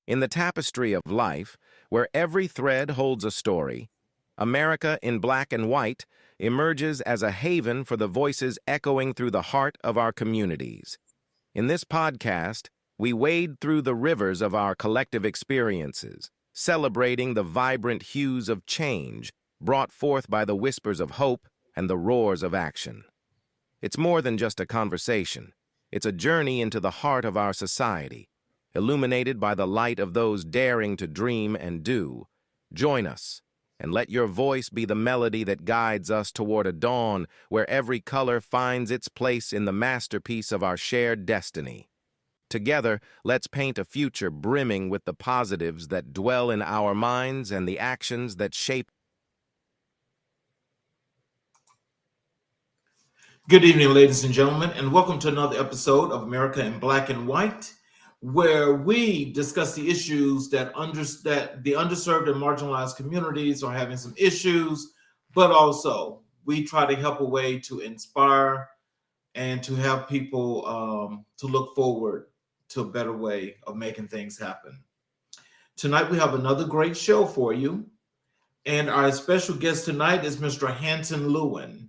In the tapestry of life, where every thread holds a story, America in Black and White emerges as a haven for the voices echoing through the heart of our communities. In this podcast, we wade through the rivers of our collective experiences, celebrating the vibrant hues of change brought forth by the whispers of hope and the roars of action. It's more than just a conversation. It's a journey into the heart of our society, illuminated by the light of those daring to dream and do. Join us, and let your voice be the melody that guides us toward a dawn where every color finds its place in the masterpiece of our shared destiny. Together, let's paint a future brimming with the positives that dwell in our minds and the actions that shape. Good evening, ladies and gentlemen, and welcome to another episode of America in Black and White, where we discuss the issues that the underserved and marginalized communities are having some issues, but also we try to help a way to inspire and to have people to look forward to a better way of making things happen. Tonight we have another great show for you, and our special guest tonight is Mr. Hanson Lewin.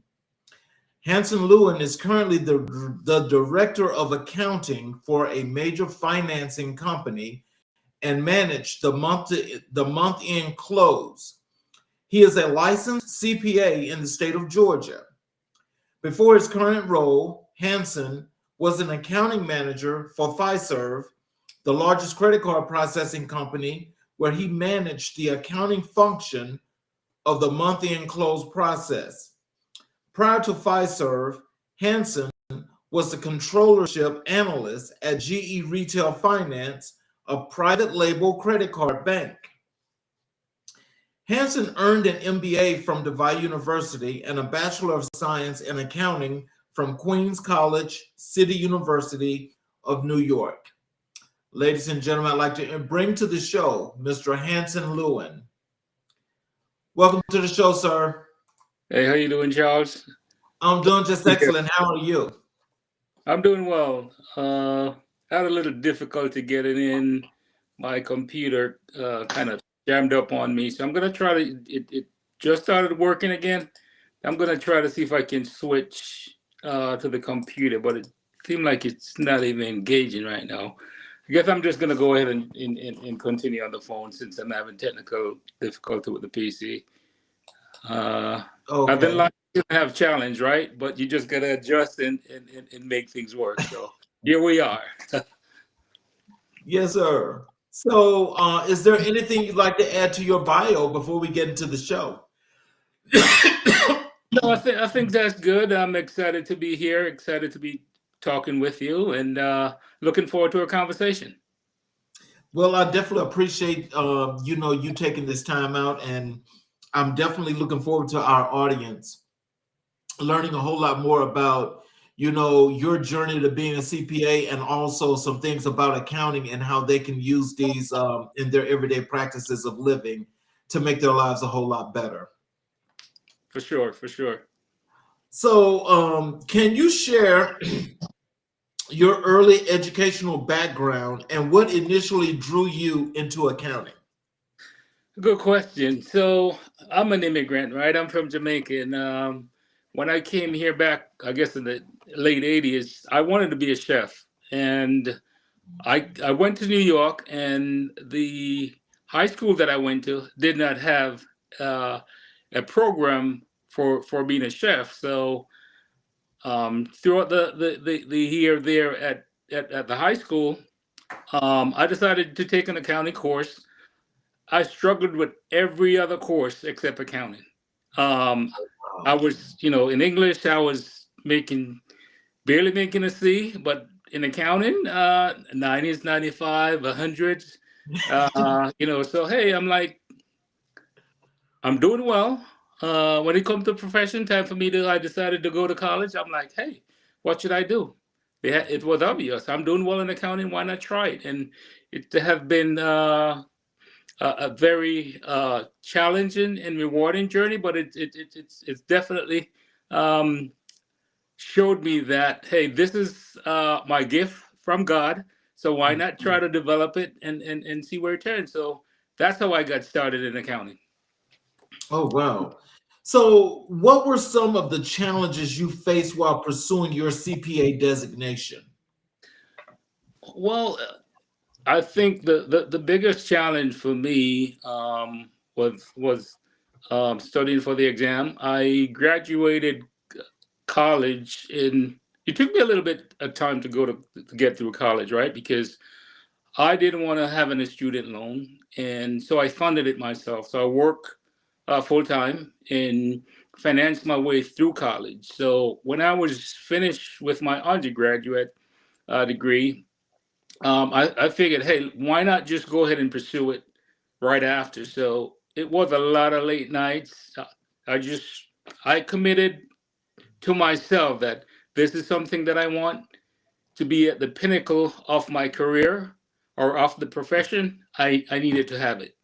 Hanson Lewin is currently the director of accounting for a major financing company and managed the month-end close. He is a licensed CPA in the state of Georgia. Before his current role, Hanson was an accounting manager for Fiserv, the largest credit card processing company, where he managed the accounting function of the month-end close process. Prior to Fiserv, Hanson was the controllership analyst at GE Retail Finance, a private label credit card bank. Hanson earned an MBA from DeVry University and a Bachelor of Science in Accounting from Queens College, City University of New York. Ladies and gentlemen, I'd like to bring to the show Mr. Hanson Lewin. Welcome to the show, sir. Hey, how you doing, Charles? I'm doing just excellent. How are you? I'm doing well. Had a little difficulty getting in. My computer kind of jammed up on me, so I'm gonna try to. It just started working again. I'm gonna try to see if I can switch to the computer, but it seemed like it's not even engaging right now. I guess I'm just gonna go ahead and continue on the phone since I'm having technical difficulty with the PC. Okay. I've been like you have challenge, right? But you just gotta adjust and make things work. So here we are. Yes, sir. So is there anything you'd like to add to your bio before we get into the show? No, I think that's good. I'm excited to be here, excited to be talking with you, and looking forward to a conversation. Well, I definitely appreciate you taking this time out, and I'm definitely looking forward to our audience learning a whole lot more about, your journey to being a CPA and also some things about accounting and how they can use these in their everyday practices of living to make their lives a whole lot better. For sure. So can you share your early educational background and what initially drew you into accounting? Good question. So I'm an immigrant, right? I'm from Jamaica, and when I came here back, I guess in the late 80s, I wanted to be a chef. And I went to New York, and the high school that I went to did not have a program for being a chef. So throughout the year there at the high school, I decided to take an accounting course. I struggled with every other course except accounting. I was, in English, I was barely making a C, but in accounting, 90s, 95, 100s, so hey, I'm like, I'm doing well. When it comes to profession, I decided to go to college. I'm like, hey, what should I do? It was obvious. I'm doing well in accounting. Why not try it? And it have been a very challenging and rewarding journey, but it's definitely showed me that, hey, this is my gift from God. So why not try to develop it and see where it turns? So that's how I got started in accounting. Oh, wow. So, what were some of the challenges you faced while pursuing your CPA designation? Well, I think the biggest challenge for me was studying for the exam. I graduated college in. It took me a little bit of time to get through college, right? Because I didn't want to have any student loan, and so I funded it myself. So I work full time and financed my way through college. So when I was finished with my undergraduate degree, I figured, hey, why not just go ahead and pursue it right after? So it was a lot of late nights. I committed to myself that this is something that I want to be at the pinnacle of my career or of the profession. I needed to have it.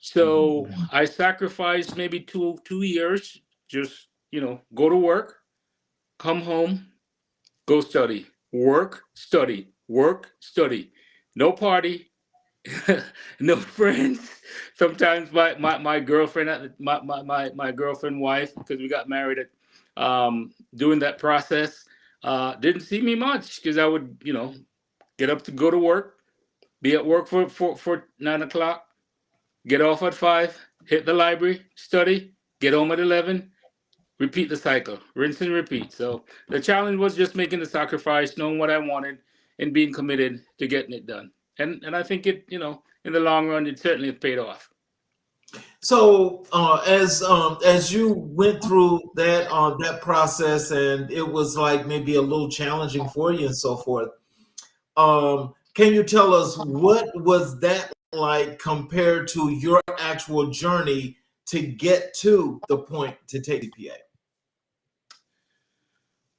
So I sacrificed maybe two years, just go to work, come home, go study, work, study, work, study. No party, no friends. Sometimes my girlfriend my girlfriend wife, because we got married at doing that process, didn't see me much because I would get up to go to work, be at work for 9 o'clock, get off at 5, hit the library, study, get home at 11, repeat the cycle, rinse and repeat. So the challenge was just making the sacrifice, knowing what I wanted, and being committed to getting it done. And I think it, in the long run, it certainly paid off. So, as you went through that process, and it was like maybe a little challenging for you and so forth, can you tell us what was that like compared to your actual journey to get to the point to take CPA?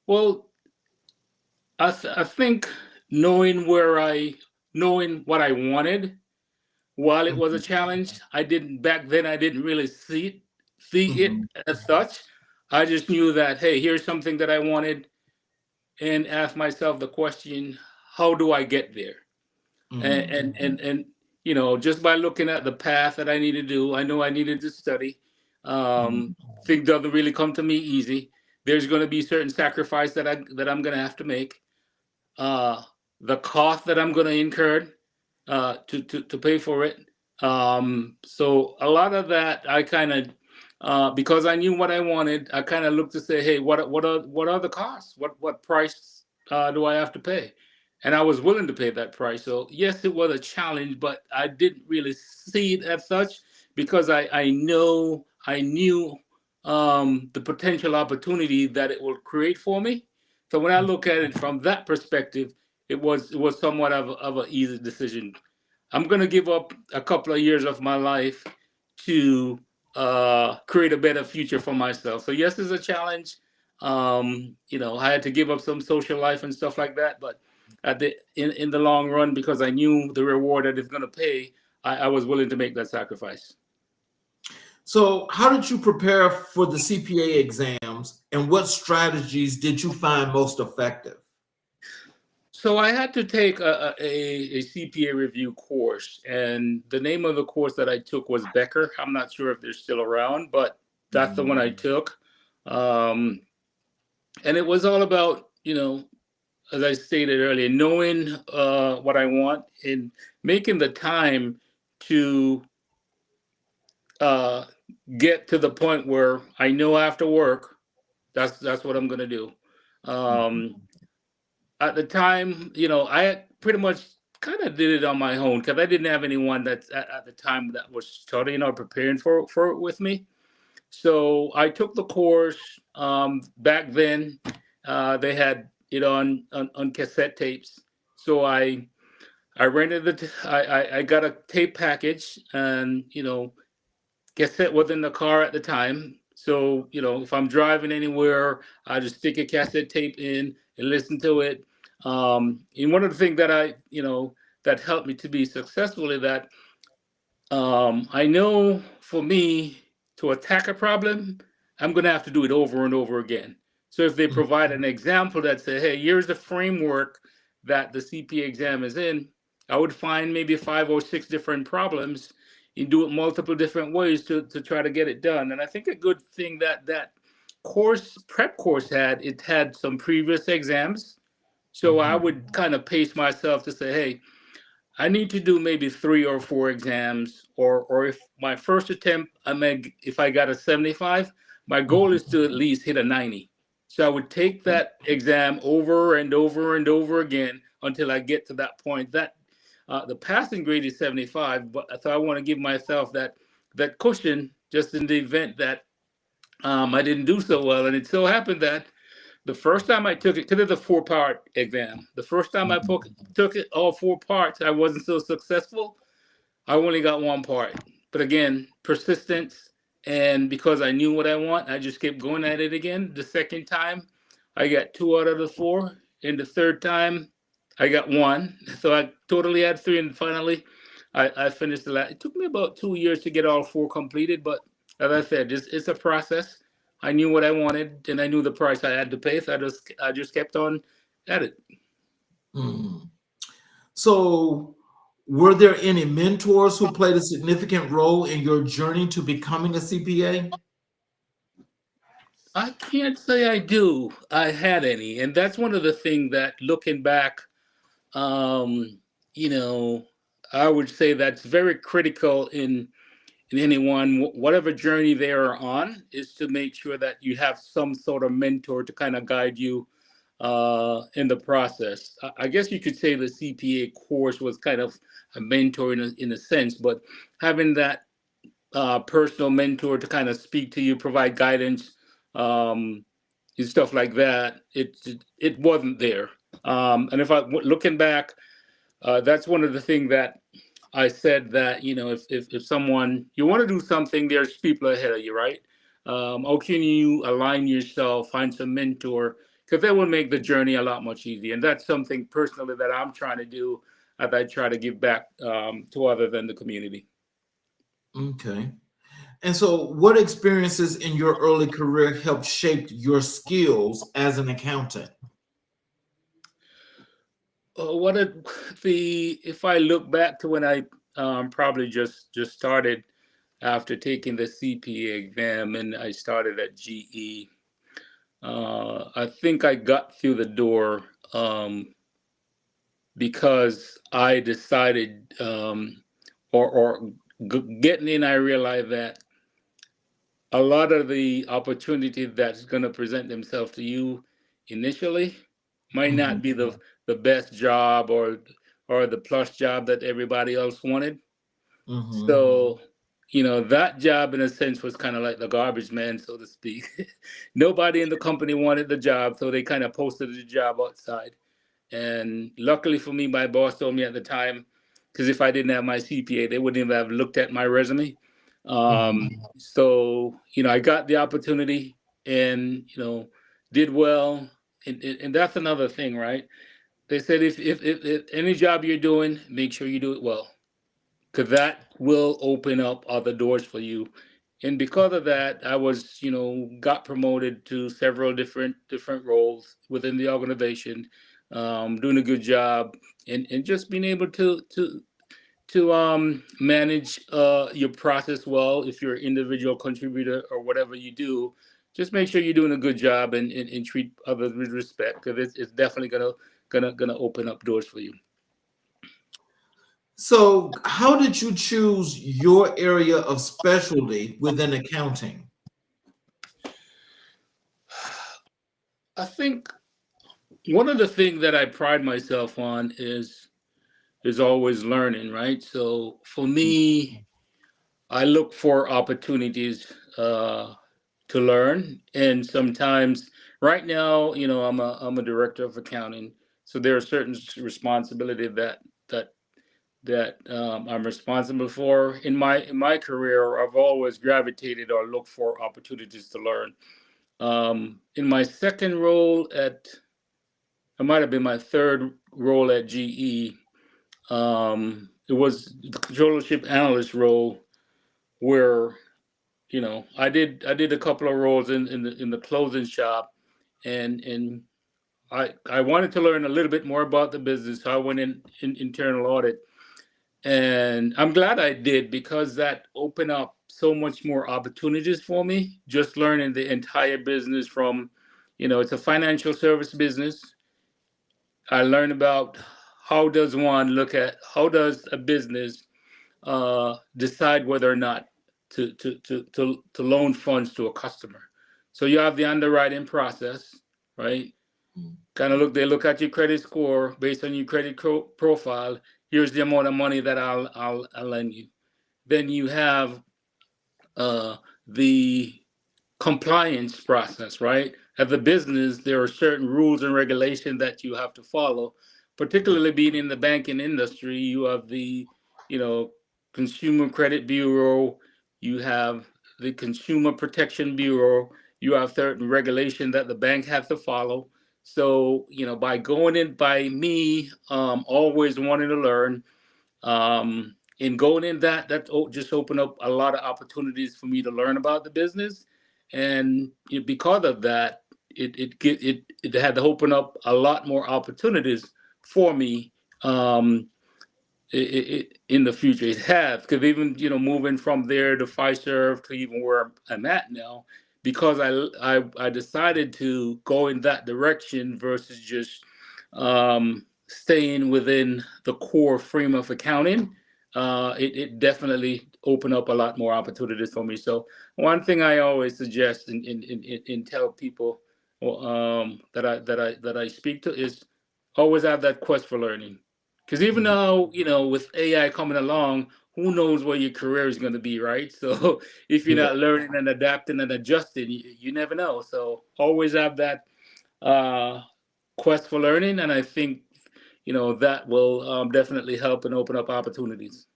Well, I think knowing knowing what I wanted, while it was a challenge, I didn't really see it Mhm. as such. I just knew that, hey, here's something that I wanted, and ask myself the question, how do I get there? And just by looking at the path that I need to do, I know I needed to study. Mhm. Things doesn't really come to me easy. There's going to be certain sacrifice that I'm going to have to make. Uh, the cost that I'm going to incur to pay for it. So a lot of that I kind of because I knew what I wanted, I kind of looked to say, hey, what are the costs? What price do I have to pay? And I was willing to pay that price. So yes, it was a challenge, but I didn't really see it as such because I knew the potential opportunity that it will create for me. So when I look at it from that perspective, it was somewhat of an easy decision. I'm gonna give up a couple of years of my life to create a better future for myself. So yes, it's a challenge. I had to give up some social life and stuff like that, but in the long run, because I knew the reward that it's gonna pay, I was willing to make that sacrifice. So, how did you prepare for the CPA exams, and what strategies did you find most effective? So I had to take a CPA review course, and the name of the course that I took was Becker. I'm not sure if they're still around, but that's the one I took. Um, and it was all about, as I stated earlier, knowing what I want and making the time to uh, get to the point where I know after work, that's what I'm gonna do. Um, at the time, I had pretty much kind of did it on my own because I didn't have anyone that's at the time that was studying or preparing for it with me. So I took the course. Back then, they had it on cassette tapes. So I rented I got a tape package, and cassette was in the car at the time. So if I'm driving anywhere, I just stick a cassette tape in and listen to it. And one of the things that that helped me to be successful is that I know for me to attack a problem, I'm going to have to do it over and over again. So if they provide an example that say, hey, here's the framework that the CPA exam is in, I would find maybe 5 or 6 different problems and do it multiple different ways to try to get it done. And I think a good thing that prep course it had some previous exams. So I would kind of pace myself to say, hey, I need to do maybe 3 or 4 exams, or if my first attempt, if I got a 75, my goal is to at least hit a 90. So I would take that exam over and over and over again until I get to that point. That the passing grade is 75, but so I want to give myself that cushion just in the event that I didn't do so well. And it so happened that the first time I took it, because it's a 4-part exam, the first time I took it, all 4 parts, I wasn't so successful. I only got 1 part. But again, persistence, and because I knew what I want, I just kept going at it again. The second time, I got 2 out of the 4. And the third time, I got 1. So I totally had 3, and finally, I finished the last. It took me about 2 years to get all 4 completed, but as I said, it's a process. I knew what I wanted, and I knew the price I had to pay. So I just kept on at it. So, were there any mentors who played a significant role in your journey to becoming a CPA? I can't say I had any, and that's one of the things that, looking back, you know, I would say that's very critical in anyone, whatever journey they are on, is to make sure that you have some sort of mentor to kind of guide you in the process. I guess you could say the CPA course was kind of a mentor in a sense, but having that personal mentor to kind of speak to you, provide guidance, and stuff like that, it wasn't there. And if looking back, that's one of the things that I said, that, if someone, you want to do something, there's people ahead of you, right? How can you align yourself, find some mentor, because that will make the journey a lot much easier. And that's something personally that I'm trying to do as I try to give back to other than the community. Okay. And so, what experiences in your early career helped shape your skills as an accountant? If I look back to when I probably just started after taking the CPA exam, and I started at GE, I think I got through the door because I decided, getting in, I realized that a lot of the opportunities that's going to present themselves to you initially might not be the best job or the plus job that everybody else wanted. So, that job in a sense was kind of like the garbage man, so to speak. Nobody in the company wanted the job, so they kind of posted the job outside. And luckily for me, my boss told me at the time, because if I didn't have my CPA, they wouldn't even have looked at my resume. So, I got the opportunity and, did well. And that's another thing, right? They said, if any job you're doing, make sure you do it well, because that will open up other doors for you. And because of that, I was, got promoted to several different roles within the organization, doing a good job, and just being able to manage your process well. If you're an individual contributor or whatever you do, just make sure you're doing a good job, and treat others with respect, because it's definitely gonna open up doors for you. So, how did you choose your area of specialty within accounting? I think one of the things that I pride myself on is always learning, right? So for me, I look for opportunities to learn, and sometimes, right now, I'm a director of accounting, so there are certain responsibilities that I'm responsible for. In my career, I've always gravitated or looked for opportunities to learn. In my second role it might have been my third role at GE. It was the controllership analyst role, where I did a couple of roles in the clothing shop, and I wanted to learn a little bit more about the business, so I went in internal audit, and I'm glad I did because that opened up so much more opportunities for me. Just learning the entire business from, it's a financial service business. I learned about how does a business decide whether or not to loan funds to a customer. So you have the underwriting process, right? They look at your credit score based on your credit profile. Here's the amount of money that I'll lend you. Then you have the compliance process, right? As a business, there are certain rules and regulations that you have to follow. Particularly being in the banking industry, you have the, you know, Consumer Credit Bureau, you have the Consumer Protection Bureau, you have certain regulations that the bank has to follow. So, by going in, by me, always wanting to learn, in going in that just opened up a lot of opportunities for me to learn about the business, and because of that, it had to open up a lot more opportunities for me. In the future, it has, because even moving from there to Fiserv to even where I'm at now, because I decided to go in that direction versus just staying within the core frame of accounting. It definitely opened up a lot more opportunities for me. So one thing I always suggest and tell people, that I speak to, is always have that quest for learning. Because even though, with AI coming along, who knows where your career is going to be, right? So if you're Yeah. not learning and adapting and adjusting, you never know. So always have that uh, quest for learning. And I think, that will definitely help and open up opportunities.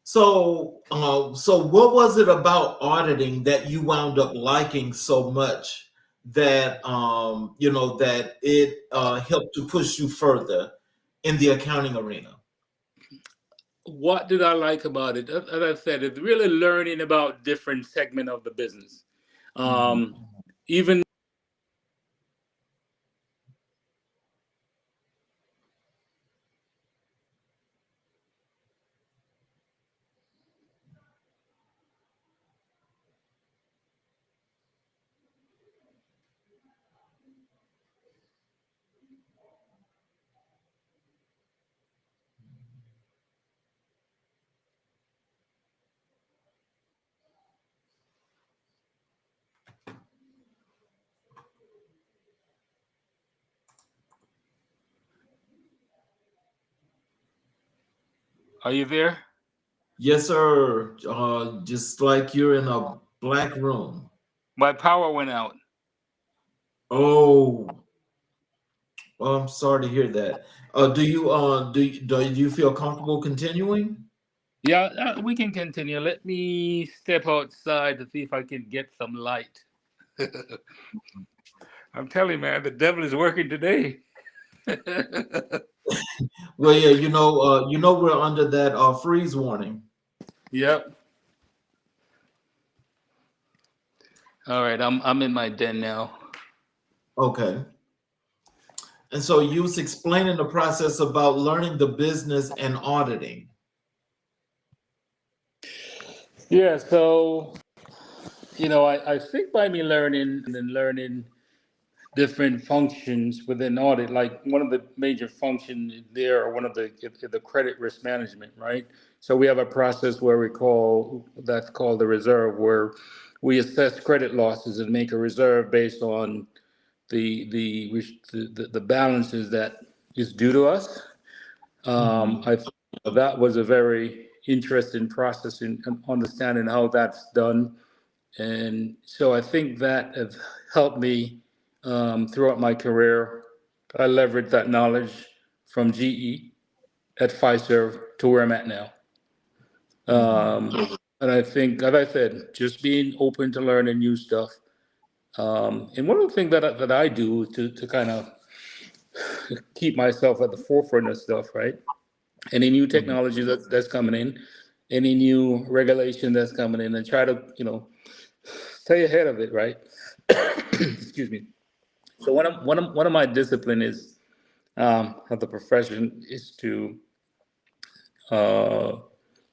So what was it about auditing that you wound up liking so much that that it helped to push you further in the accounting arena? What did I like about it? As I said, it's really learning about different segment of the business. Mhm. Even Are you there? Yes, sir. Just like you're in a black room. My power went out. Oh, well, I'm sorry to hear that. Do you feel comfortable continuing? Yeah, we can continue. Let me step outside to see if I can get some light. I'm telling you, man, the devil is working today. Well, yeah, we're under that freeze warning. Yep. All right, I'm in my den now. Okay. And so you was explaining the process about learning the business and auditing. Yeah, so I think by me learning and then learning different functions within audit, like one of the major functions there, or one of the credit risk management, right? So we have a process where that's called the reserve, where we assess credit losses and make a reserve based on the balances that is due to us. Mhm. I think that was a very interesting process in understanding how that's done, and so I think that has helped me throughout my career. I leveraged that knowledge from GE at Fiserv to where I'm at now. Mhm. And I think, as I said, just being open to learning new stuff. And one of the things that I do to kind of keep myself at the forefront of stuff, right? Any new Mhm. technology that's coming in, any new regulation that's coming in, and try to, stay ahead of it, right? Excuse me. So one of my discipline is of the profession is to uh,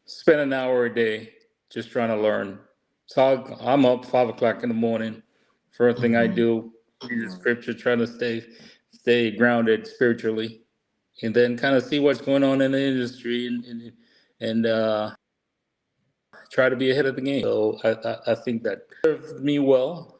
spend an hour a day just trying to learn. So I'm up 5 o'clock in the morning. First thing I Mhm. do, read the scripture, trying to stay grounded spiritually, and then kind of see what's going on in the industry and try to be ahead of the game. So I think that served me well.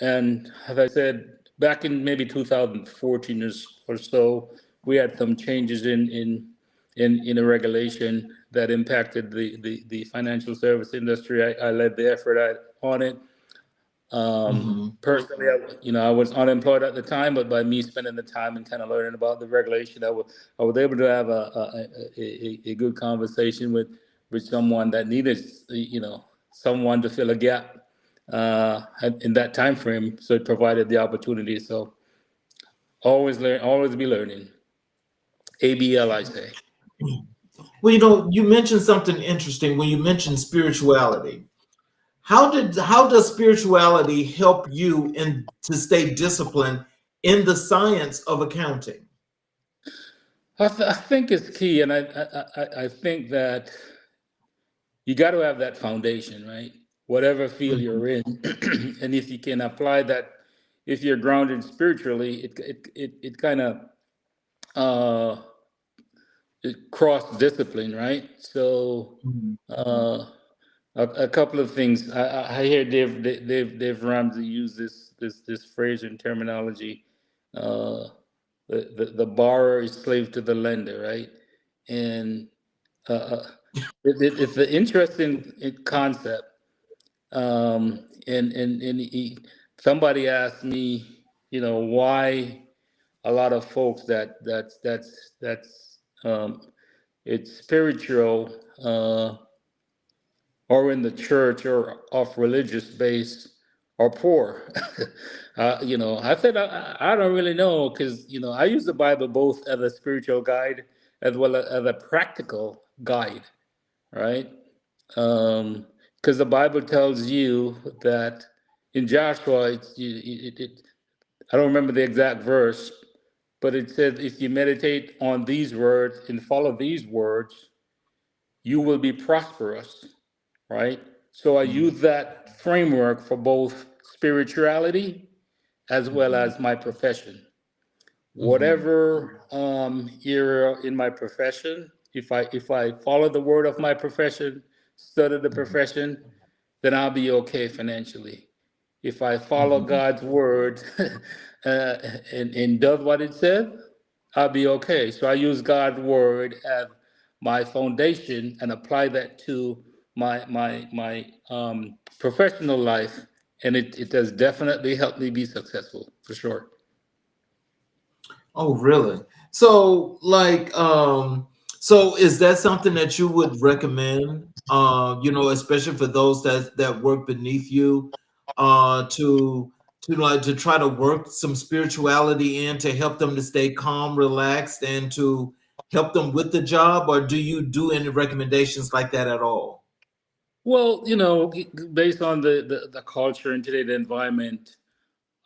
And as I said, back in maybe 2014 or so, we had some changes in a regulation that impacted the financial service industry. I led the effort on it. Mhm. Personally, I was unemployed at the time, but by me spending the time and kind of learning about the regulation, I was able to have a good conversation with someone that needed, someone to fill a gap in that time frame. So it provided the opportunity. So always learn, always be learning. ABL, I say. Well, you mentioned something interesting when you mentioned spirituality. How does spirituality help you in to stay disciplined in the science of accounting? I think it's key, and I think that you got to have that foundation, right? Whatever field Mhm. you're in, and if you can apply that, if you're grounded spiritually, it kind of uh, it cross discipline, right? So Mhm. uh, a couple of things. I hear Dave Ramsey use this phrase and terminology. Uh, the borrower is slave to the lender, right? And uh, it's an interesting concept. Somebody asked me, why a lot of folks that's it's spiritual or in the church or of religious base are poor. I said I don't really know because I use the Bible both as a spiritual guide as well as a practical guide, right? Because the Bible tells you that in Joshua, I don't remember the exact verse, but it says if you meditate on these words and follow these words, you will be prosperous, right? So I use that framework for both spirituality as well Mhm. as my profession. Mhm. Whatever area in my profession, if I follow the word of my profession, study the Mhm. profession, then I'll be okay financially. If I follow Mhm. God's word uh, and does what it says, I'll be okay. So I use God's word as my foundation and apply that to my professional life, and it has definitely helped me be successful for sure. Oh, really? So, so is that something that you would recommend? Especially for those that work beneath you, to try to work some spirituality in to help them to stay calm, relaxed, and to help them with the job, or do you do any recommendations like that at all? Well, based on the culture and today the environment,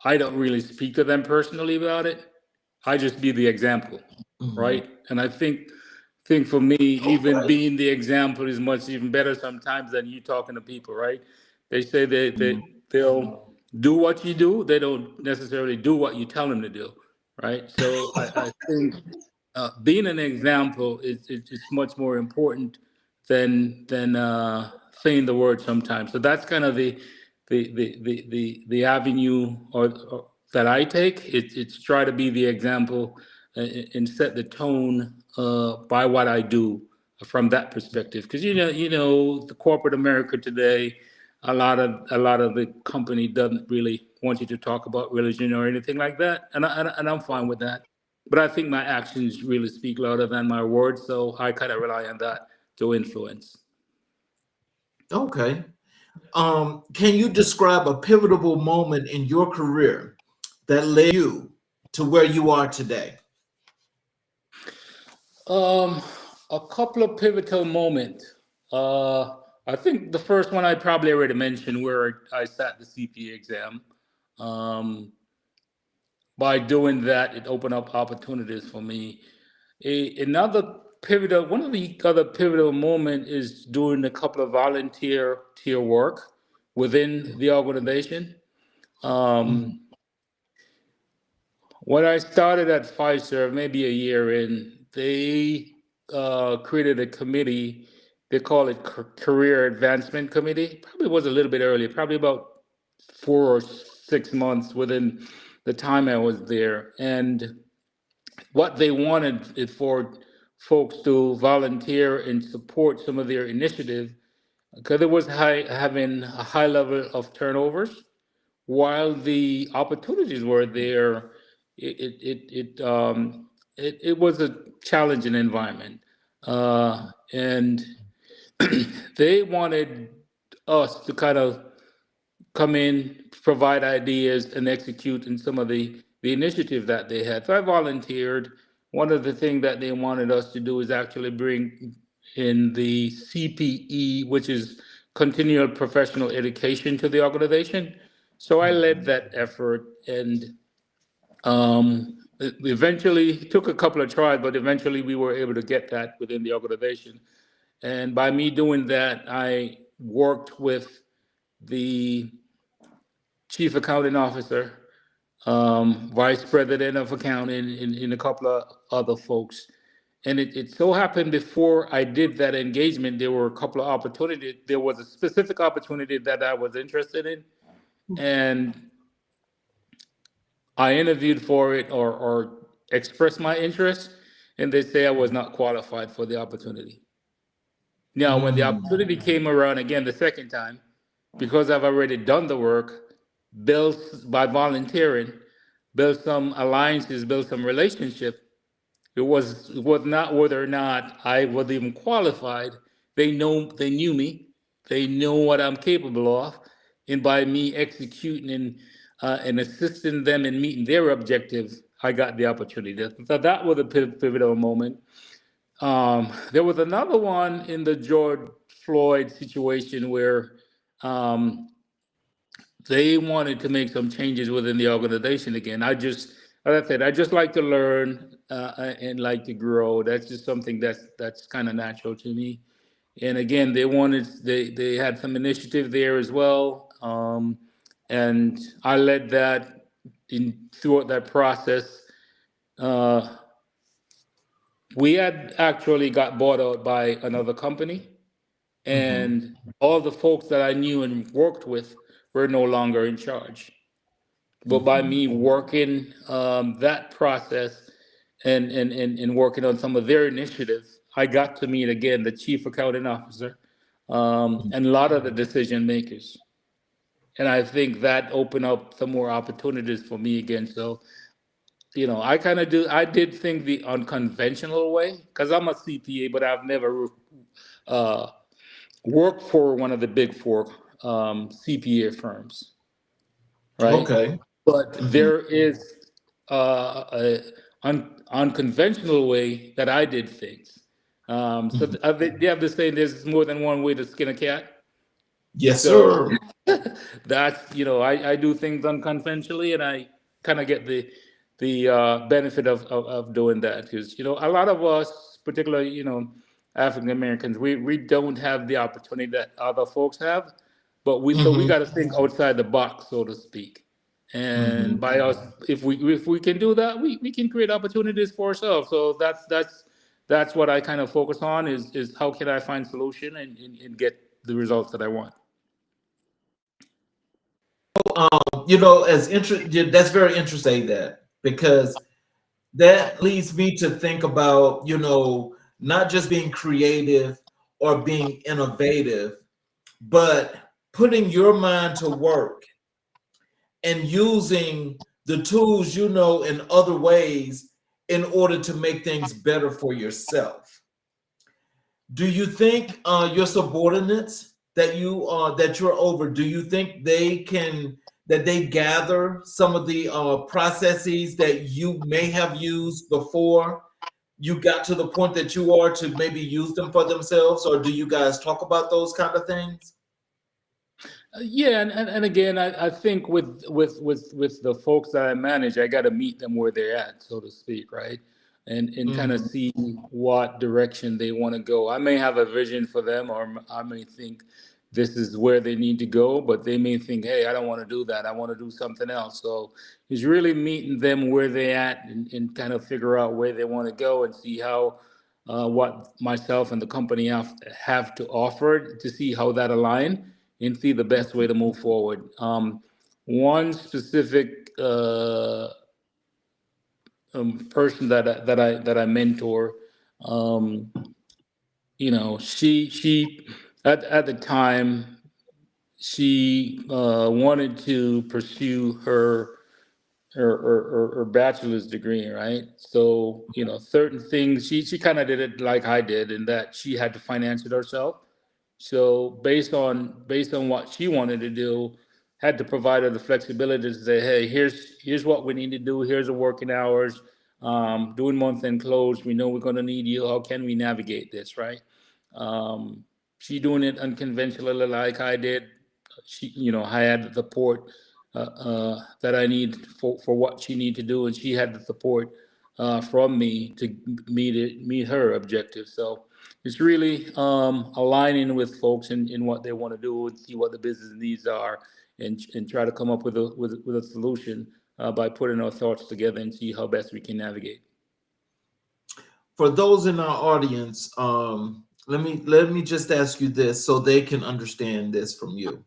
I don't really speak to them personally about it. I just be the example, Mhm. right? And I think for me, even being the example is much even better sometimes than you talking to people, right? They say they'll do what you do, they don't necessarily do what you tell them to do, right? So I think being an example is much more important than saying the word sometimes. So that's kind of the avenue or that I take. It's try to be the example and set the tone by what I do from that perspective. Because the corporate America today, a lot of the company doesn't really want you to talk about religion or anything like that, and I'm fine with that. But I think my actions really speak louder than my words, so I kind of rely on that to influence. Okay. Can you describe a pivotal moment in your career that led you to where you are today? Um, a couple of pivotal moments. Uh, I think the first one I probably already mentioned, where I sat the CPA exam. Um, by doing that, it opened up opportunities for me. Another pivotal, one of the other pivotal moment is doing a couple of volunteer tier work within the organization. Mhm. When I started at Pfizer, maybe a year in, they created a committee. They call it Career Advancement Committee. Probably was a little bit earlier, probably about 4 or 6 months within the time I was there. And what they wanted is for folks to volunteer and support some of their initiative because it was having a high level of turnovers. While the opportunities were there, it was a challenging environment, and they wanted us to kind of come in, provide ideas, and execute in some of the initiative that they had. So I volunteered. One of the things that they wanted us to do is actually bring in the CPE, which is continual professional education, to the organization. So I led that effort, and it eventually took a couple of tries, but eventually we were able to get that within the organization. And by me doing that, I worked with the chief accounting officer, vice president of accounting, and a couple of other folks. And it so happened before I did that engagement, there were a couple of opportunities. There was a specific opportunity that I was interested in, and I interviewed for it or expressed my interest, and they say I was not qualified for the opportunity. Now, when the opportunity came around again the second time, because I've already done the work, built by volunteering, built some alliances, built some relationship. It was not whether or not I was even qualified. They knew me, they know what I'm capable of, and by me executing and assisting them in meeting their objectives, I got the opportunity. So that was a pivotal moment. There was another one in the George Floyd situation where um, they wanted to make some changes within the organization again. As I said, I just like to learn and like to grow. That's just something that's kind of natural to me. And again, they had some initiative there as well, and I led that in throughout that process. Uh, we had actually got bought out by another company, and all the folks that I knew and worked with were no longer in charge. But by me working that process and working on some of their initiatives, I got to meet again the chief accounting officer and a lot of the decision makers. And I think that opened up some more opportunities for me again. So, I did think the unconventional way because I'm a CPA, but I've never uh, worked for one of the big four CPA firms, right? Okay. But Mhm. there is a unconventional way that I did things. They have this saying: "There's more than one way to skin a cat." Yes, So sir. that's I do things unconventionally, and I kind of get the benefit of doing that because a lot of us, particularly African Americans, we don't have the opportunity that other folks have, but we Hmm. got to think outside the box, so to speak. And Hmm. by us, if we can do that, we can create opportunities for ourselves. So that's what I kind of focus on is how can I find solution and get the results that I want. As that's very interesting that because that leads me to think about not just being creative or being innovative, but putting your mind to work and using the tools in other ways in order to make things better for yourself. Do you think your subordinates that you're over, do you think they gather some of the processes that you may have used before you got to the point that you are to maybe use them for themselves, or do you guys talk about those kind of things? Yeah, and again, I think with the folks that I manage, I got to meet them where they're at, so to speak, right? And kind of Mhm. see what direction they want to go. I may have a vision for them, or I may think this is where they need to go, but they may think, hey, I don't want to do that. I want to do something else. So it's really meeting them where they're at and kind of figure out where they want to go and see how what myself and the company have to offer to see how that align and see the best way to move forward. One specific person that I mentor, um, she at the time she wanted to pursue her bachelor's degree, right? So, certain things she kind of did it like I did, in that she had to finance it herself. So based on what she wanted to do, had to provide her the flexibility to say, hey, here's what we need to do. Here's the working hours. Doing month end close. We know we're going to need you. How can we navigate this, right? Um, she doing it unconventionally like I did. I had the support that I need for what she need to do, and she had the support from me to meet her objective. So it's really aligning with folks in what they want to do and see what the business needs are, and try to come up with a solution by putting our thoughts together and see how best we can navigate. For those in our audience, let me just ask you this so they can understand this from you.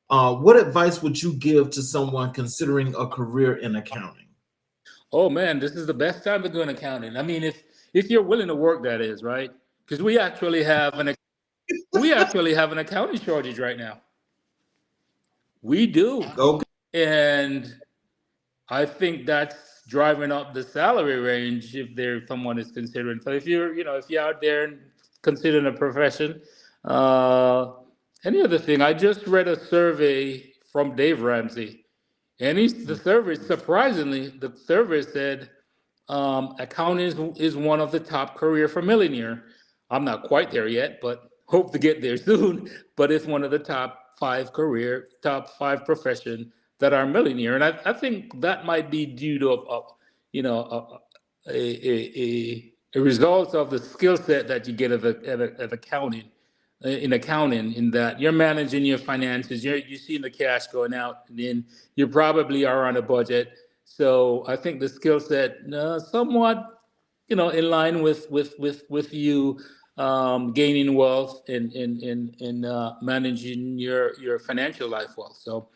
What advice would you give to someone considering a career in accounting? Oh man, this is the best time to do an accounting. I mean, if you're willing to work, that is, right? Because we actually have an accounting shortage right now. We do. Okay. And I think that's driving up the salary range if there someone is considering. So if you're out there and considering a profession, uh, any other thing. I just read a survey from Dave Ramsey, and the survey said accounting is one of the top career for millionaire. I'm not quite there yet, but hope to get there soon. But it's one of the top five profession that are millionaire, and I think that might be due to you know a result of the skill set that you get of accounting in accounting, in that you're managing your finances, you're seeing the cash going out, and then you probably are on a budget. So I think the skill set somewhat in line with you gaining wealth and managing your financial life well. So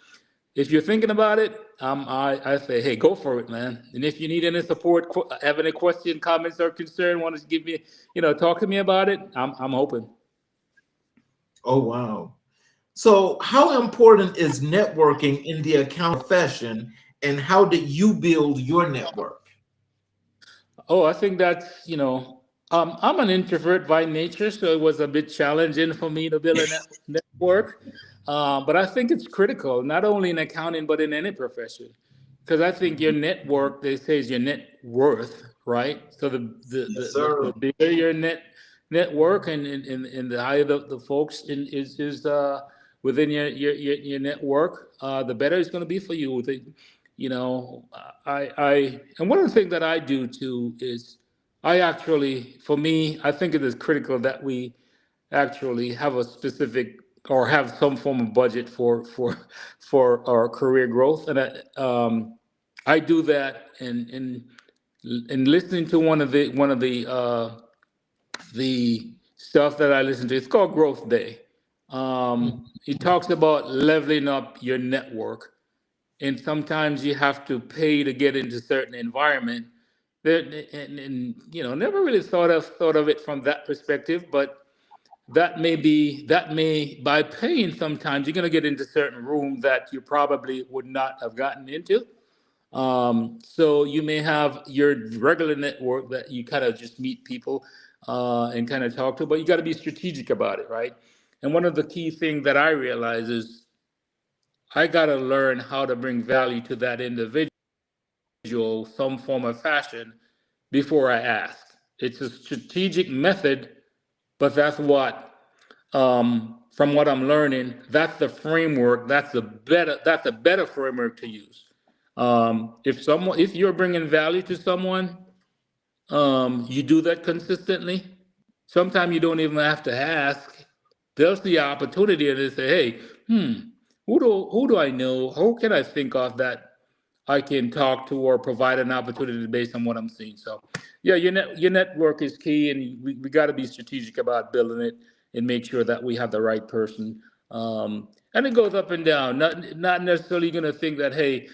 if you're thinking about it, I say, hey, go for it, man. And if you need any support, have any question, comments, or concern, want to give me, talk to me about it, I'm open. Oh, wow. So, how important is networking in the accounting profession, and how did you build your network? Oh, I think that's, I'm an introvert by nature, so it was a bit challenging for me to build a network. But I think it's critical, not only in accounting, but in any profession. Because I think your network, they say, is your net worth, right? So Yes, the sir. bigger your network, and the higher the folks is within your network, the better it's going to be for you. You know, and one of the things that I do too is for me, I think it is critical that we actually have a specific or have some form of budget for our career growth, and I do that in listening to one of the stuff that I listen to. It's called Growth Day. It talks about leveling up your network, and sometimes you have to pay to get into certain environment. And never really thought of it from that perspective, but that may by paying, sometimes you're going to get into certain rooms that you probably would not have gotten into. So you may have your regular network that you kind of just meet people and kind of talk to, but you got to be strategic about it, right? And one of the key things that I realize is I got to learn how to bring value to that individual, some form of fashion, before I ask. It's a strategic method, but that's what from what I'm learning, that's the framework. That's a better framework to use. If you're bringing value to someone, you do that consistently. Sometimes you don't even have to ask. They'll see an opportunity and they say, "Hey, who do I know? Who can I think of that I can talk to or provide an opportunity based on what I'm seeing?" So, yeah, your network is key, and we got to be strategic about building it and make sure that we have the right person. And it goes up and down. Not necessarily going to think that, hey,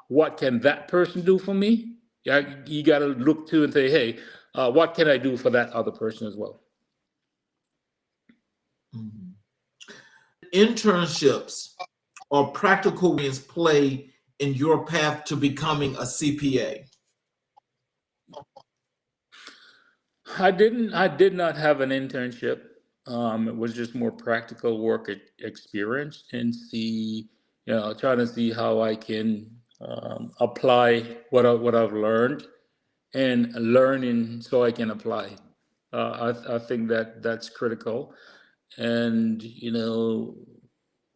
what can that person do for me? Yeah, you got to look to and say, hey, what can I do for that other person as well? Mhm. Internships or practical wins play in your path to becoming a CPA? I did not have an internship. It was just more practical work experience and trying to see how I can apply what I've learned and learning so I can apply. I think that's critical. And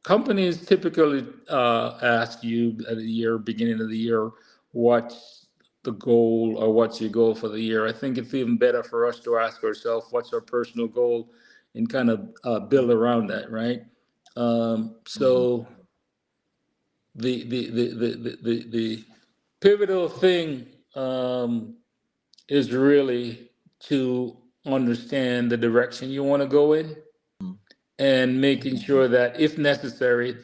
companies typically ask you at the beginning of the year, what's the goal or what's your goal for the year. I think it's even better for us to ask ourselves, what's our personal goal, and kind of build around that, right? So the pivotal thing is really to understand the direction you want to go in and making sure that if necessary,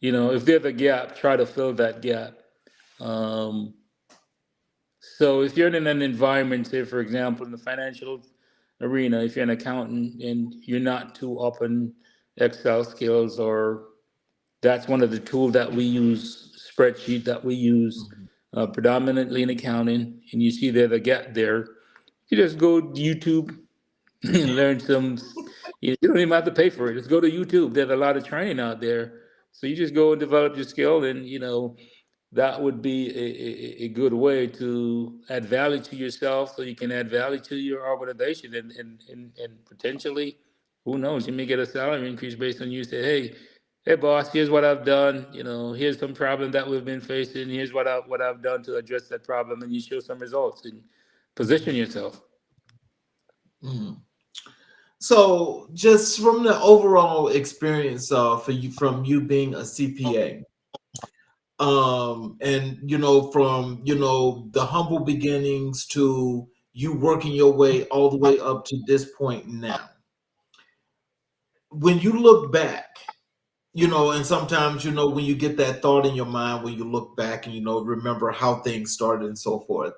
if there's a gap, try to fill that gap. Um, so if you're in an environment, say for example, in the financial arena, if you're an accountant and you're not too up in Excel skills, or that's one of the tools that we use, spreadsheet that we use predominantly in accounting, and you see there's a gap there, you just go to YouTube and learn some. You don't even have to pay for it. Just go to YouTube. There's a lot of training out there. So you just go and develop your skill, and that would be a good way to add value to yourself, so you can add value to your organization, and potentially, who knows, you may get a salary increase based on you say, hey boss, here's what I've done. Here's some problem that we've been facing. Here's what I've done to address that problem, and you show some results and position yourself. Mhm. So, just from the overall experience for you, from you being a CPA, and from the humble beginnings to you working your way all the way up to this point now, when you look back, and sometimes when you get that thought in your mind, when you look back and remember how things started and so forth,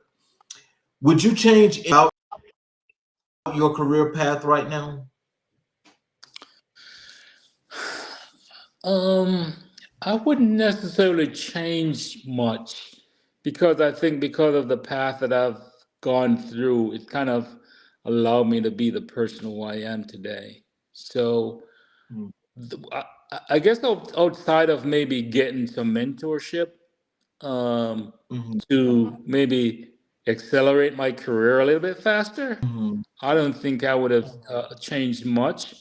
would you change out your career path right now? I wouldn't necessarily change much, because I think because of the path that I've gone through, it kind of allowed me to be the person who I am today. So Mm. I guess outside of maybe getting some mentorship, um, Mhm. to maybe accelerate my career a little bit faster, Mhm. I don't think I would have changed much.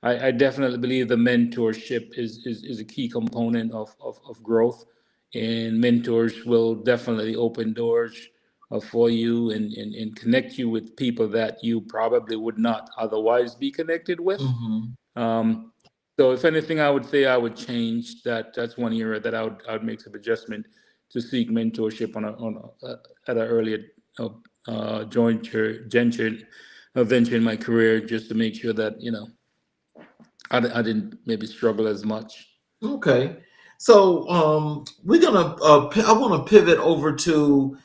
I definitely believe the mentorship is a key component of growth, and mentors will definitely open doors for you, and connect you with people that you probably would not otherwise be connected with. Mhm. Um, so if anything, I would say I would change that. That's one area that I would make some adjustment to seek mentorship at an earlier venture in my career, just to make sure that I didn't maybe struggle as much. Okay. So we're gonna I want to pivot over to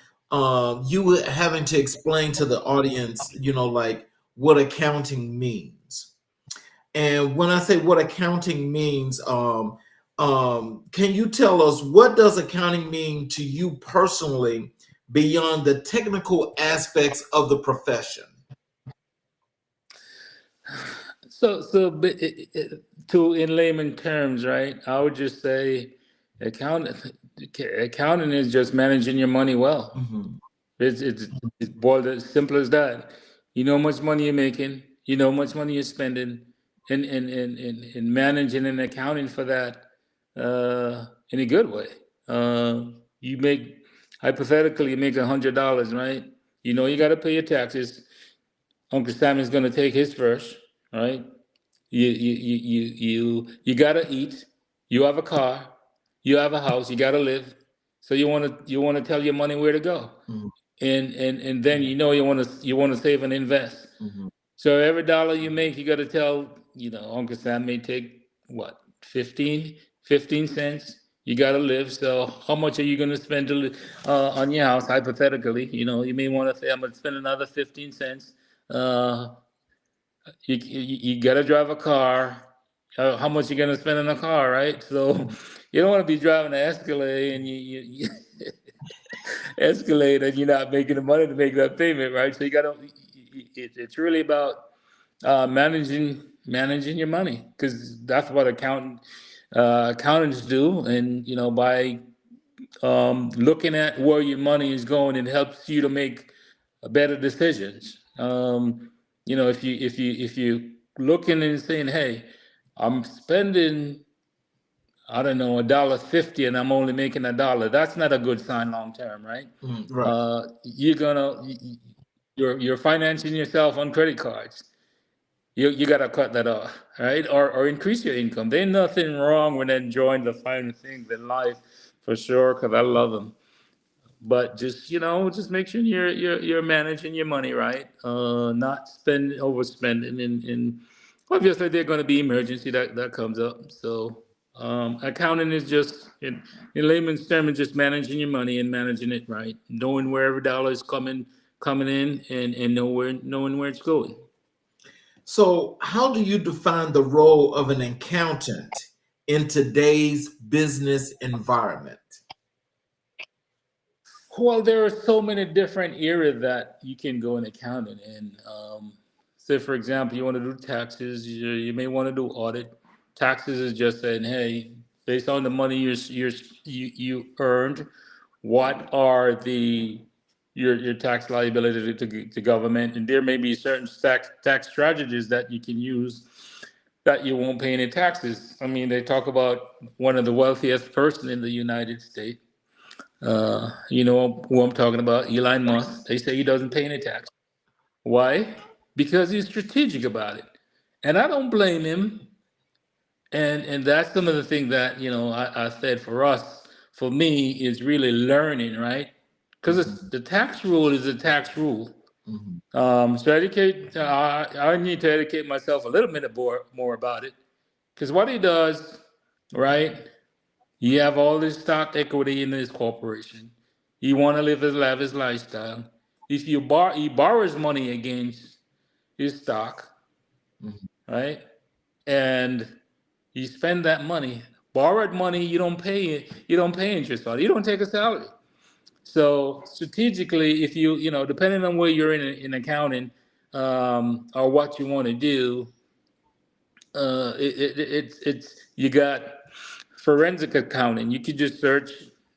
you having to explain to the audience, like what accounting means. And when I say what accounting means, can you tell us what does accounting mean to you personally beyond the technical aspects of the profession? To in layman terms, right? I would just say accounting accounting is just managing your money well. Mhm. It's boiled as simple as that. You know how much money you're making. You know how much money you're spending, in managing and accounting for that in a good way. You make hypothetically you make $100, right? You know you got to pay your taxes. Uncle Sam is going to take his first, right? You got to eat. You have a car. You have a house. You got to live. So you want to tell your money where to go, Mhm. and then you want to save and invest. Mhm. So every dollar you make, you got to tell, Uncle Sam may take what, 15 cents. You got to live. So how much are you going to spend on your house, hypothetically? You may want to say, I'm going to spend another 15 cents. Uh, you got to drive a car. How much you going to spend on a car, right? So you don't want to be driving an Escalade and you Escalade and you're not making the money to make that payment, right? So you got to. It's really about managing your money, because that's what accountants do, and by looking at where your money is going, it helps you to make better decisions. If you looking and saying, hey, I'm spending, I don't know, $1.50 and I'm only making $1, that's not a good sign long term, right? Right. You're financing yourself on credit cards. You gotta cut that off, right? Or increase your income. There's nothing wrong with enjoying the finer things in life, for sure, because I love them. But just make sure you're managing your money right, not overspending, and obviously there's going to be emergency that comes up. So accounting is just in layman's terms, just managing your money and managing it right, knowing where every dollar is coming in, and knowing where it's going. So, how do you define the role of an accountant in today's business environment? Well, there are so many different areas that you can go in accounting. And say, for example, you want to do taxes, you may want to do audit. Taxes is just saying, hey, based on the money you earned, what are your tax liability to government? And there may be certain tax strategies that you can use that you won't pay any taxes. I mean, they talk about one of the wealthiest person in the United States. You know who I'm talking about, Elon Musk. They say he doesn't pay any tax. Why? Because he's strategic about it. And I don't blame him. And that's some of the things that, I said for us, for me, is really learning, right? Because the tax rule is a tax rule. Mhm. So I need to educate myself a little bit more about it. Because what he does, right? You have all this stock equity in this corporation. You want to live his lavish lifestyle. If he borrows money against his stock, Mhm. right? And you spend that money, borrowed money, you don't pay interest on it. You don't take a salary. So strategically, if depending on where you're in accounting, or what you want to do, it's you got forensic accounting. You could just search.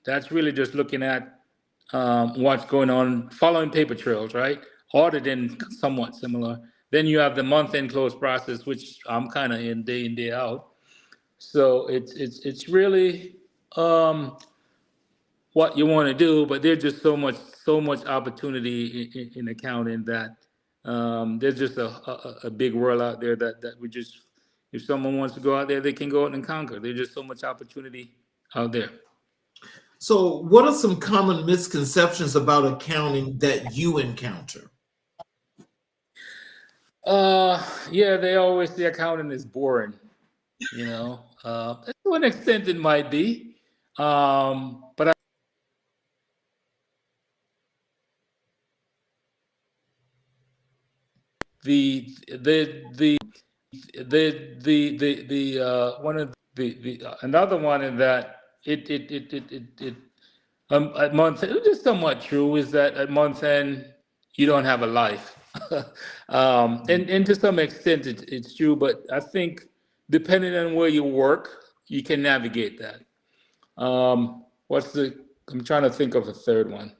That's really just looking at what's going on, following paper trails, right? Auditing, somewhat similar. Then you have the month-end close process, which I'm kind of in day out. So it's really um, what you want to do, but there's just so much opportunity in accounting that there's just a big world out there that we just, if someone wants to go out there, they can go out and conquer. There's just so much opportunity out there. So, what are some common misconceptions about accounting that you encounter? Yeah, they always say accounting is boring. To an extent it might be, but the one of the another one in that at month, it is somewhat true, is that at month end you don't have a life. And to some extent it's true, but I think depending on where you work, you can navigate that. What's the I'm trying to think of a third one.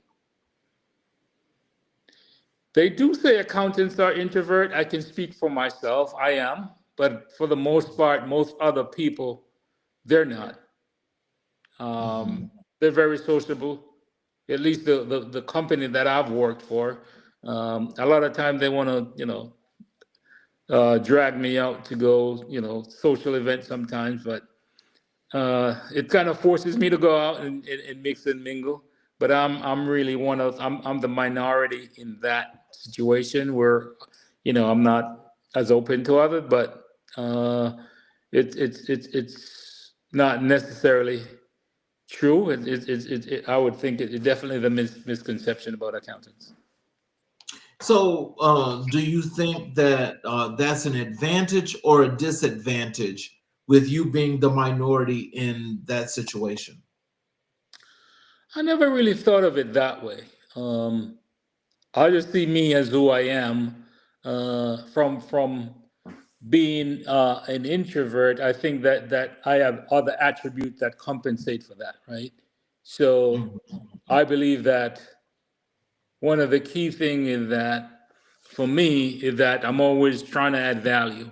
They do say accountants are introvert. I can speak for myself. I am, but for the most part, most other people, they're not. They're very sociable. At least the company that I've worked for, a lot of time they want to, drag me out to go, social events sometimes, but it kind of forces me to go out and mix and mingle. But I'm really I'm the minority in that situation where, I'm not as open to others, but it's not necessarily true. I would think it definitely the misconception about accountants. So, do you think that that's an advantage or a disadvantage with you being the minority in that situation? I never really thought of it that way. I just see me as who I am. From being an introvert, I think that I have other attributes that compensate for that, right? So I believe that one of the key thing is that for me is that I'm always trying to add value.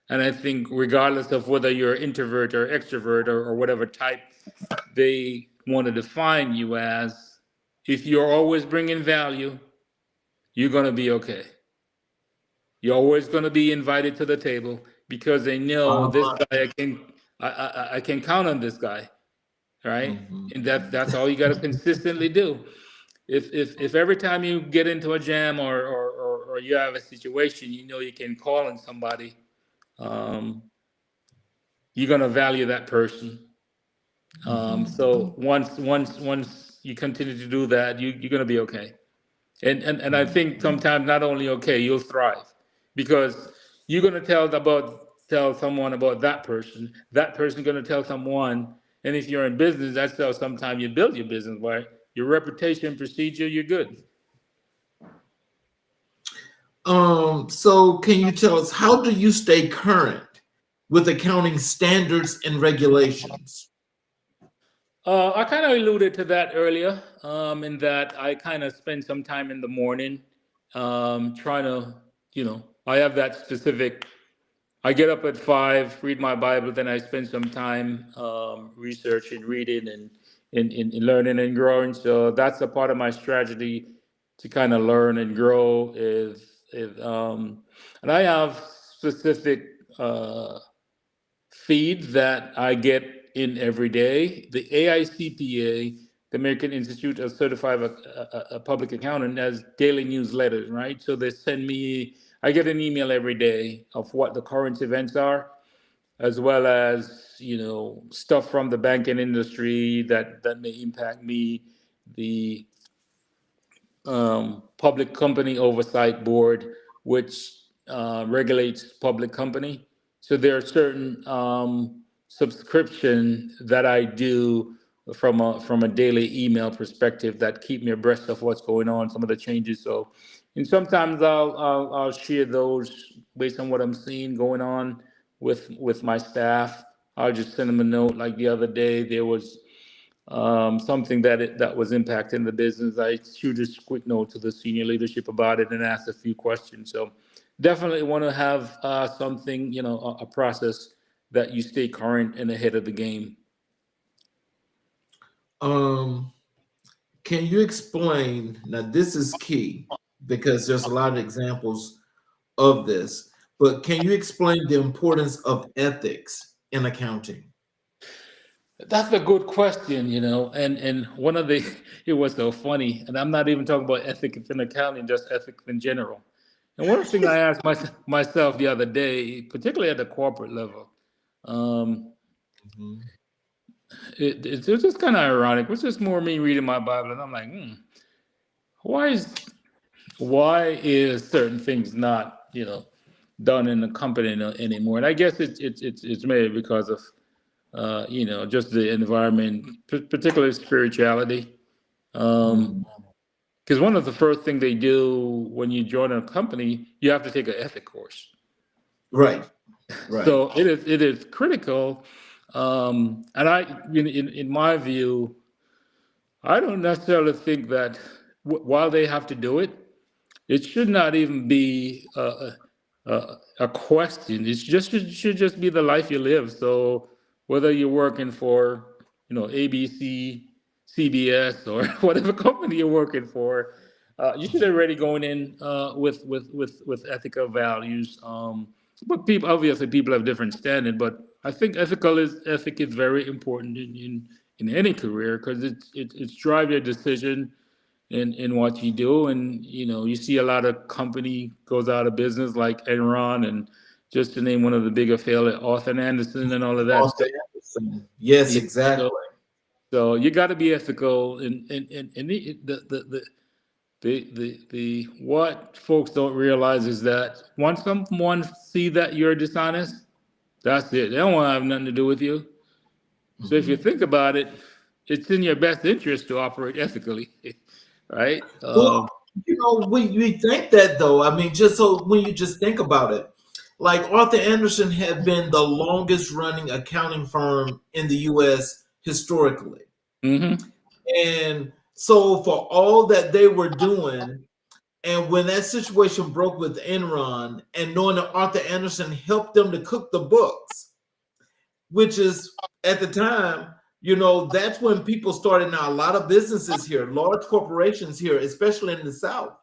And I think regardless of whether you're introvert or extrovert or whatever type they want to define you as, if you're always bringing value, you're going to be okay. You're always going to be invited to the table because they know this guy, I can count on this guy, right? And that's all you got to consistently do. If every time you get into a jam or you have a situation, you can call on somebody, you're going to value that person. So once you continue to do that, you're going to be okay. And I think sometimes not only okay, you'll thrive because you're going to tell someone about that person. That person's going to tell someone. And if you're in business, that's how sometimes you build your business, right? Your reputation, procedure, you're good. So can you tell us, how do you stay current with accounting standards and regulations? I kind of alluded to that earlier, in that I kind of spend some time in the morning, trying to, I have that specific. I get up at 5, read my Bible, then I spend some time researching, reading, and learning and growing. So that's a part of my strategy to kind of learn and grow. And I have specific feeds that I get in every day. The AICPA, the American Institute of Certified Public Accountant, has daily newsletters, right? So they send me, I get an email every day of what the current events are, as well as, stuff from the banking industry that may impact me, the Public Company Oversight Board, which regulates public company. So there are certain subscription that I do from a daily email perspective that keep me abreast of what's going on, some of the changes. So, and sometimes I'll share those based on what I'm seeing going on with my staff. I'll just send them a note. Like the other day, there was something that was impacting the business. I shoot a quick note to the senior leadership about it and ask a few questions. So definitely want to have something, a process that you stay current and ahead of the game. Can you explain, now this is key because there's a lot of examples of this, but can you explain the importance of ethics in accounting? That's a good question, and one of the, it was so funny, and I'm not even talking about ethics in accounting, just ethics in general. And one thing I asked myself the other day, particularly at the corporate level, it's just kind of ironic. It's just more me reading my Bible, and I'm like, why is certain things not, done in the company anymore? And I guess it's maybe because of just the environment, particularly spirituality. Because one of the first things they do when you join a company, you have to take an ethic course. Right. So it is critical. And in my view, I don't necessarily think that while they have to do it, it should not even be a question. It should just be the life you live. So whether you're working for, ABC, CBS, or whatever company you're working for, you should already going in with ethical values. But people have different standard. But I think ethic is very important in any career because it's drive your decision in what you do. And you see a lot of company goes out of business like Enron, and just to name one of the bigger failure, Arthur Anderson and all of that Austin stuff. Anderson. Yes, Yeah, exactly. so you got to be ethical. And the what folks don't realize is that once someone see that you're dishonest, that's it. They don't want to have nothing to do with you. So if you Mhm. think about it, it's in your best interest to operate ethically, right? Well, we think that though. I mean, just so when you just think about it, like Arthur Anderson had been the longest running accounting firm in the U.S. historically. Mm-hmm. And so for all that they were doing, and when that situation broke with Enron, and knowing that Arthur Anderson helped them to cook the books, which is at the time, that's when people started. Now, a lot of businesses here, large corporations here, especially in the South,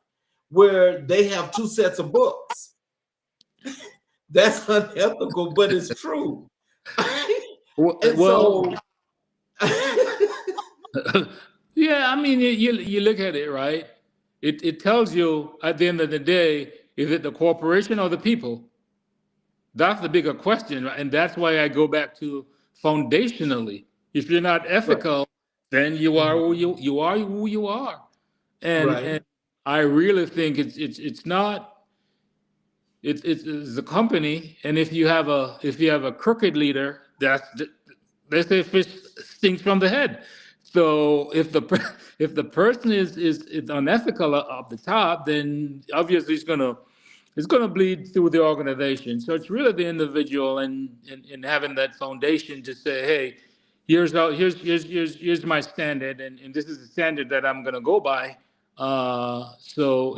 where they have two sets of books. That's unethical, but it's true. And Well, so, yeah, I mean, you look at it, right? It tells you at the end of the day, is it the corporation or the people? That's the bigger question, right? And that's why I go back to foundationally. If you're not right, ethical, then you are who you are. And right, I really think it's not it's a company. And if you have a crooked leader, they say fish stinks from the head. So if the person is unethical up the top, then obviously it's gonna bleed through the organization. So it's really the individual and having that foundation to say, hey, here's my standard, and this is the standard that I'm gonna go by. So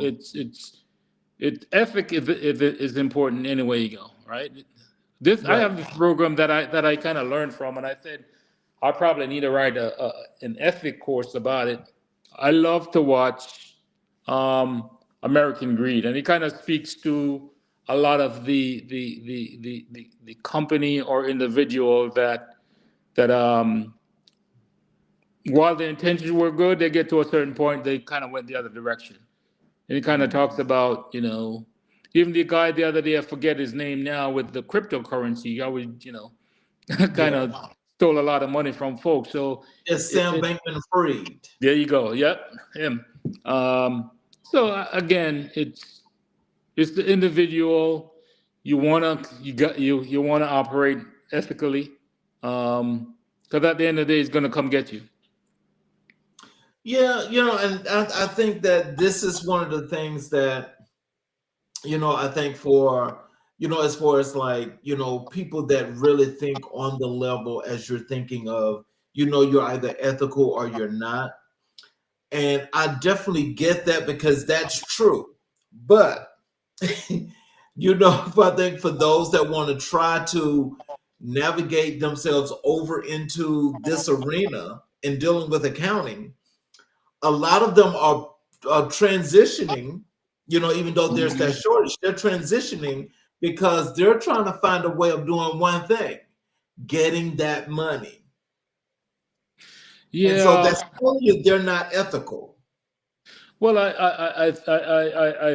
ethic is important any way you go, right? I right. have this program that I kind of learned from, and I said I probably need to write an ethic course about it. I love to watch American Greed, and it kind of speaks to a lot of the company or individual that while the intentions were good, they get to a certain point, they kind of went the other direction. And he kind of talks about, even the guy the other day, I forget his name now, with the cryptocurrency, he always, kind Yeah. of stole a lot of money from folks. So Yes, it, Sam it, Bankman Fried. there you go. Yep, him. So again, it's the individual. You wanna operate ethically, because at the end of the day, it's gonna come get you. Yeah, and I think that this is one of the things that, I think for, as far as like, people that really think on the level as you're thinking of, you're either ethical or you're not. And I definitely get that because that's true. But, I think for those that want to try to navigate themselves over into this arena and dealing with accounting, a lot of them are transitioning, even though there's that shortage, they're transitioning because they're trying to find a way of doing one thing, getting that money. And so Yeah. that's telling you they're not ethical. Well, I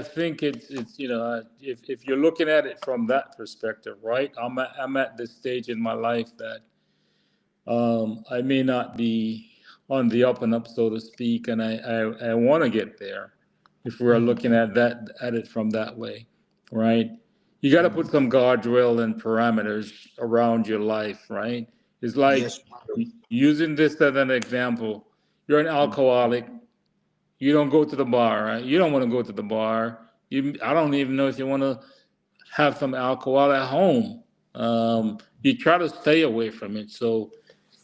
think it's if you're looking at it from that perspective, right? I'm at this stage in my life that I may not be on the up and up, so to speak, and I want to get there. If we're Mhm, looking at it from that way, right? You got to put mhm. some guardrail and parameters around your life, right? It's like Yes, you using this as an example. You're an do. alcoholic. You don't go to the bar, right? You don't want to go to the bar. I don't even know if you want to have some alcohol at home. You try to stay away from it. So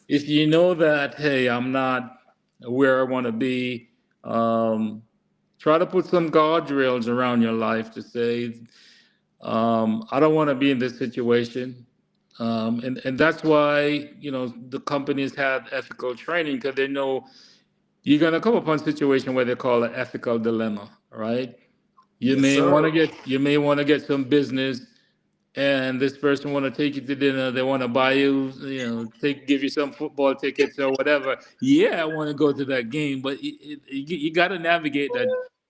if you know that, hey, I'm not where I want to be, try to put some guardrails around your life to say, I don't want to be in this situation. And that's why, the companies have ethical training, because they know you're going to come upon a situation where they call it ethical dilemma, right? You Yes, may sir. want to get some business, and this person want to take you to dinner. They want to buy you, give you some football tickets or whatever. Yeah, I want to go to that game, but you got to navigate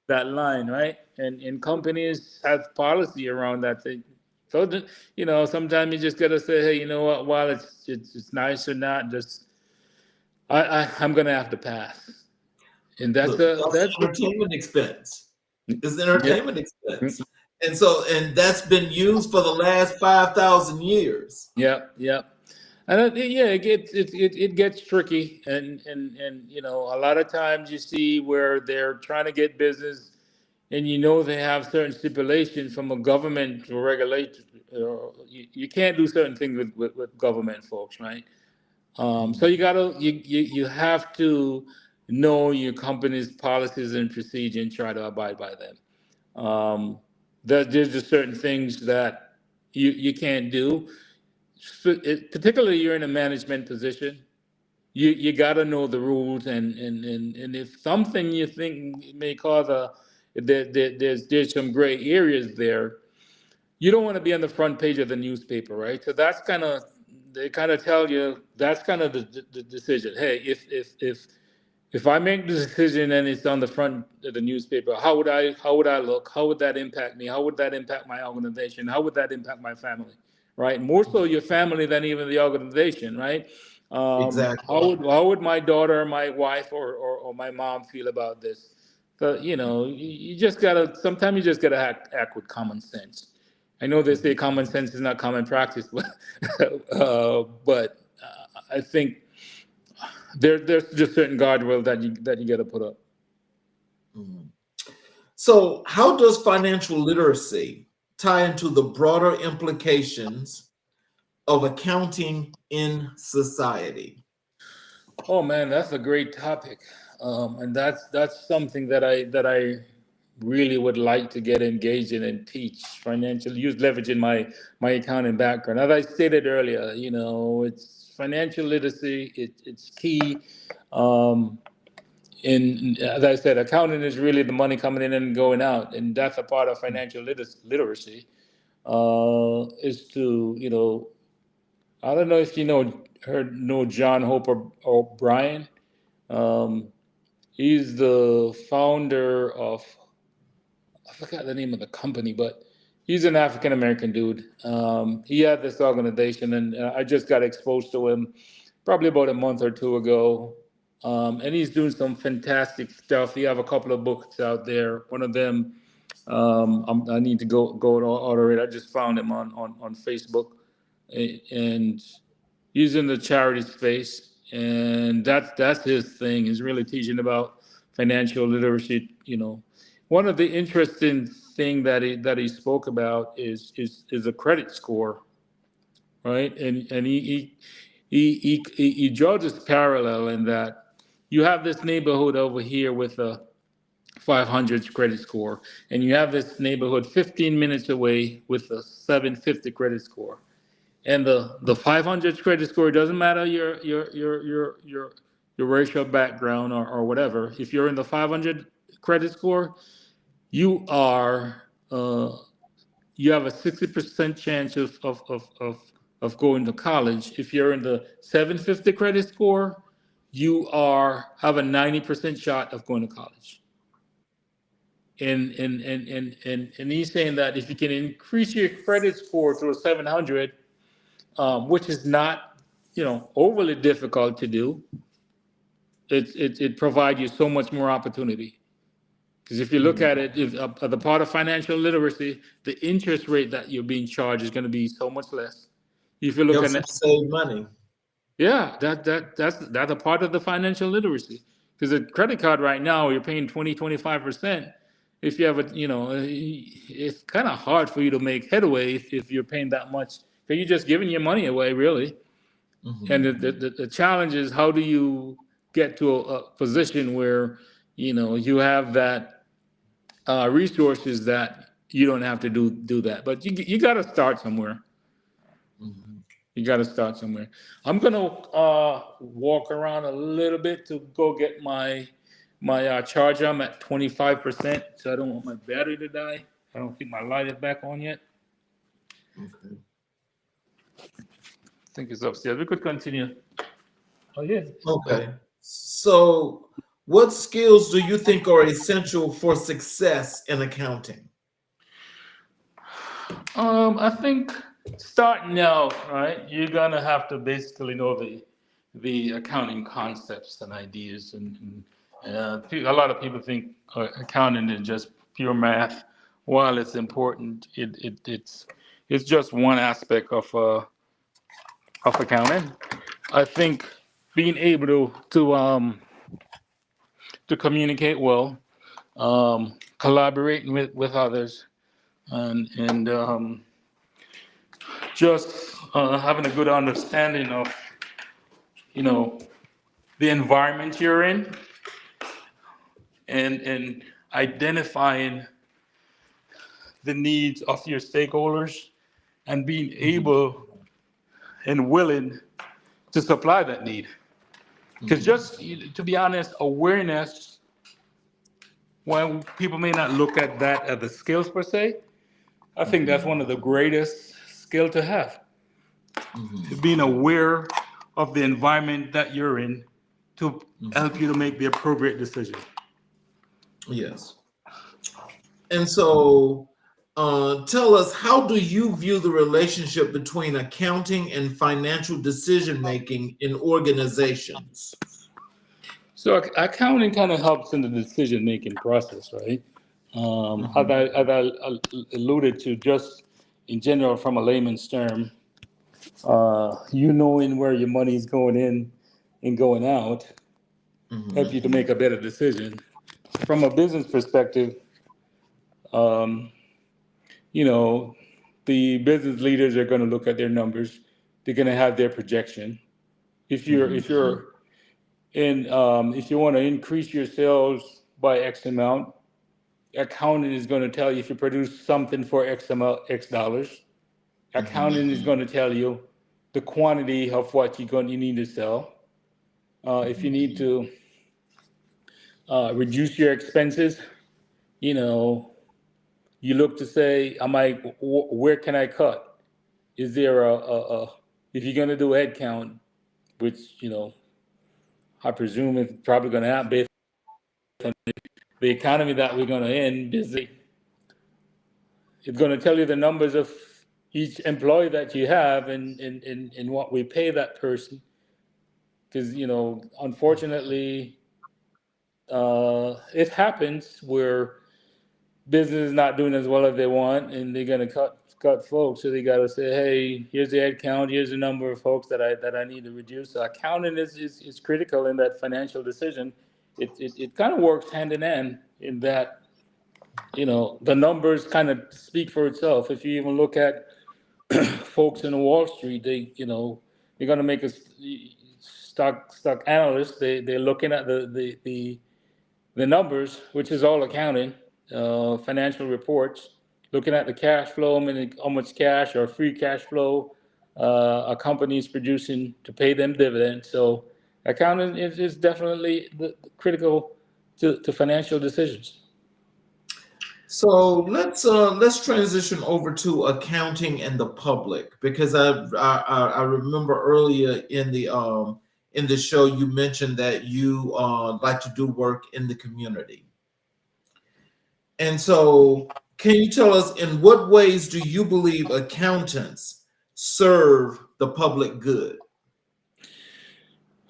that line, right? And companies have policy around that thing. So sometimes you just gotta say, hey, you know what? While it's nice or not, just I'm gonna have to pass. And that's Look, a that's that's an entertainment expense. It's an yeah. entertainment expense. And that's been used for the last 5,000 years. Yep, yep. And yeah, it gets tricky, and a lot of times you see where they're trying to get business, and they have certain stipulations from a government or regulation. You can't do certain things with government folks, right? So Mhm. you have to know your company's policies and procedure and try to abide by them. Um, there's just certain things that you can't do. Particularly you're in a management position, you got to know the rules, and if something you think may cause there's some gray areas there, you don't want to be on the front page of the newspaper, right? So that's kind of, they kind of tell you, that's kind of the decision. Hey, if I make the decision and it's on the front of the newspaper, how would I look? How would that impact me? How would that impact my organization? How would that impact my family? Right? More so your family than even the organization, right? Exactly. How would my daughter, my wife, or my mom feel about this? So, you just gotta, sometimes you just gotta act with common sense. I know they say common sense is not common practice, but I think there's just certain guardrails that you got to put up. Mhm. So, how does financial literacy tie into the broader implications of accounting in society? Oh man, that's a great topic, and that's something that I really would like to get engaged in and teach financial use leveraging my accounting background. As I stated earlier, it's financial literacy. It's key. Um, and as I said, accounting is really the money coming in and going out, and that's a part of financial literacy. Is to I don't know if know John Hope O'Brien. Um, he's the founder of, I forgot the name of the company, but he's an African American dude. He had this organization, and I just got exposed to him probably about a month or two ago. And he's doing some fantastic stuff. He have a couple of books out there. One of them, I need to go and order it. I just found him on Facebook, and he's in the charity space, and that's his thing. He's really teaching about financial literacy. One of the interesting thing that he spoke about is a credit score, right? And he draws this parallel in that you have this neighborhood over here with a 500 credit score, and you have this neighborhood 15 minutes away with a 750 credit score. And the 500 credit score, doesn't matter your racial background or whatever. If you're in the 500 credit score, you are you have a 60% chance of going to college. If you're in the 750 credit score, you have a 90% shot of going to college. And he's saying that if you can increase your credit score to a 700, which is not overly difficult to do, it provides you so much more opportunity. Because if you look Mhm. at it, if the part of financial literacy, the interest rate that you're being charged is going to be so much less. If you look at Helps them it, save money. yeah, that's a part of the financial literacy. Because a credit card right now, you're paying 25%. If you have it's kind of hard for you to make headway if you're paying that much. Because you're just giving your money away, really. And Mhm. the challenge is, how do you get to a position where you have that resources that you don't have to do that. But you got to start somewhere. Mm-hmm. You got to start somewhere. I'm gonna walk around a little bit to go get my charger. I'm at 25%, so I don't want my battery to die. I don't think my light is back on yet. Okay. I think it's upstairs. We could continue. Oh yeah. Okay. So, what skills do you think are essential for success in accounting? I think starting out, right, you're gonna have to basically know the accounting concepts and ideas, and a lot of people think accounting is just pure math. While it's important, it's just one aspect of accounting. I think being able to communicate well, collaborating with others, and just having a good understanding of, you know, the environment you're in, and identifying the needs of your stakeholders and being Mm-hmm. able and willing to supply that need. Because just to be honest, awareness, when people may not look at that as the skills per se, I think that's one of the greatest skill to have. Mm-hmm. Being aware of the environment that you're in to Mm-hmm. help you to make the appropriate decision. Yes. And so, tell us, how do you view the relationship between accounting and financial decision making in organizations? So accounting kind of helps in the decision making process, right? Mm-hmm. As I alluded to, just in general, from a layman's term, you knowing where your money is going in and going out Mm-hmm. help you to make a better decision. From a business perspective, um, you know, the business leaders are going to look at their numbers. They're going to have their projection. Mm-hmm. If you're in if you want to increase your sales by X amount, accounting is going to tell you if you produce something for X amount, X dollars. Mm-hmm. Accounting is going to tell you the quantity of what you need to sell. If you need to reduce your expenses, you know, you look to say, where can I cut? Is there if you're going to do a head count, which, I presume it's probably going to happen based on the economy that we're going to end, it's going to tell you the numbers of each employee that you have and what we pay that person. Because, unfortunately, it happens where business is not doing as well as they want, and they're going to cut folks. So they got to say, hey, here's the head count, here's the number of folks that I need to reduce. So accounting is critical in that financial decision. It kind of works hand in hand in that, the numbers kind of speak for itself. If you even look at folks in Wall Street, they're going to make a stock analyst. They're looking at the numbers, which is all accounting, financial reports, looking at the cash flow, meaning how much cash or free cash flow a company is producing to pay them dividends. So accounting is definitely critical to financial decisions. So let's transition over to accounting and the public, because I remember earlier in the show you mentioned that you like to do work in the community. And so, can you tell us, in what ways do you believe accountants serve the public good?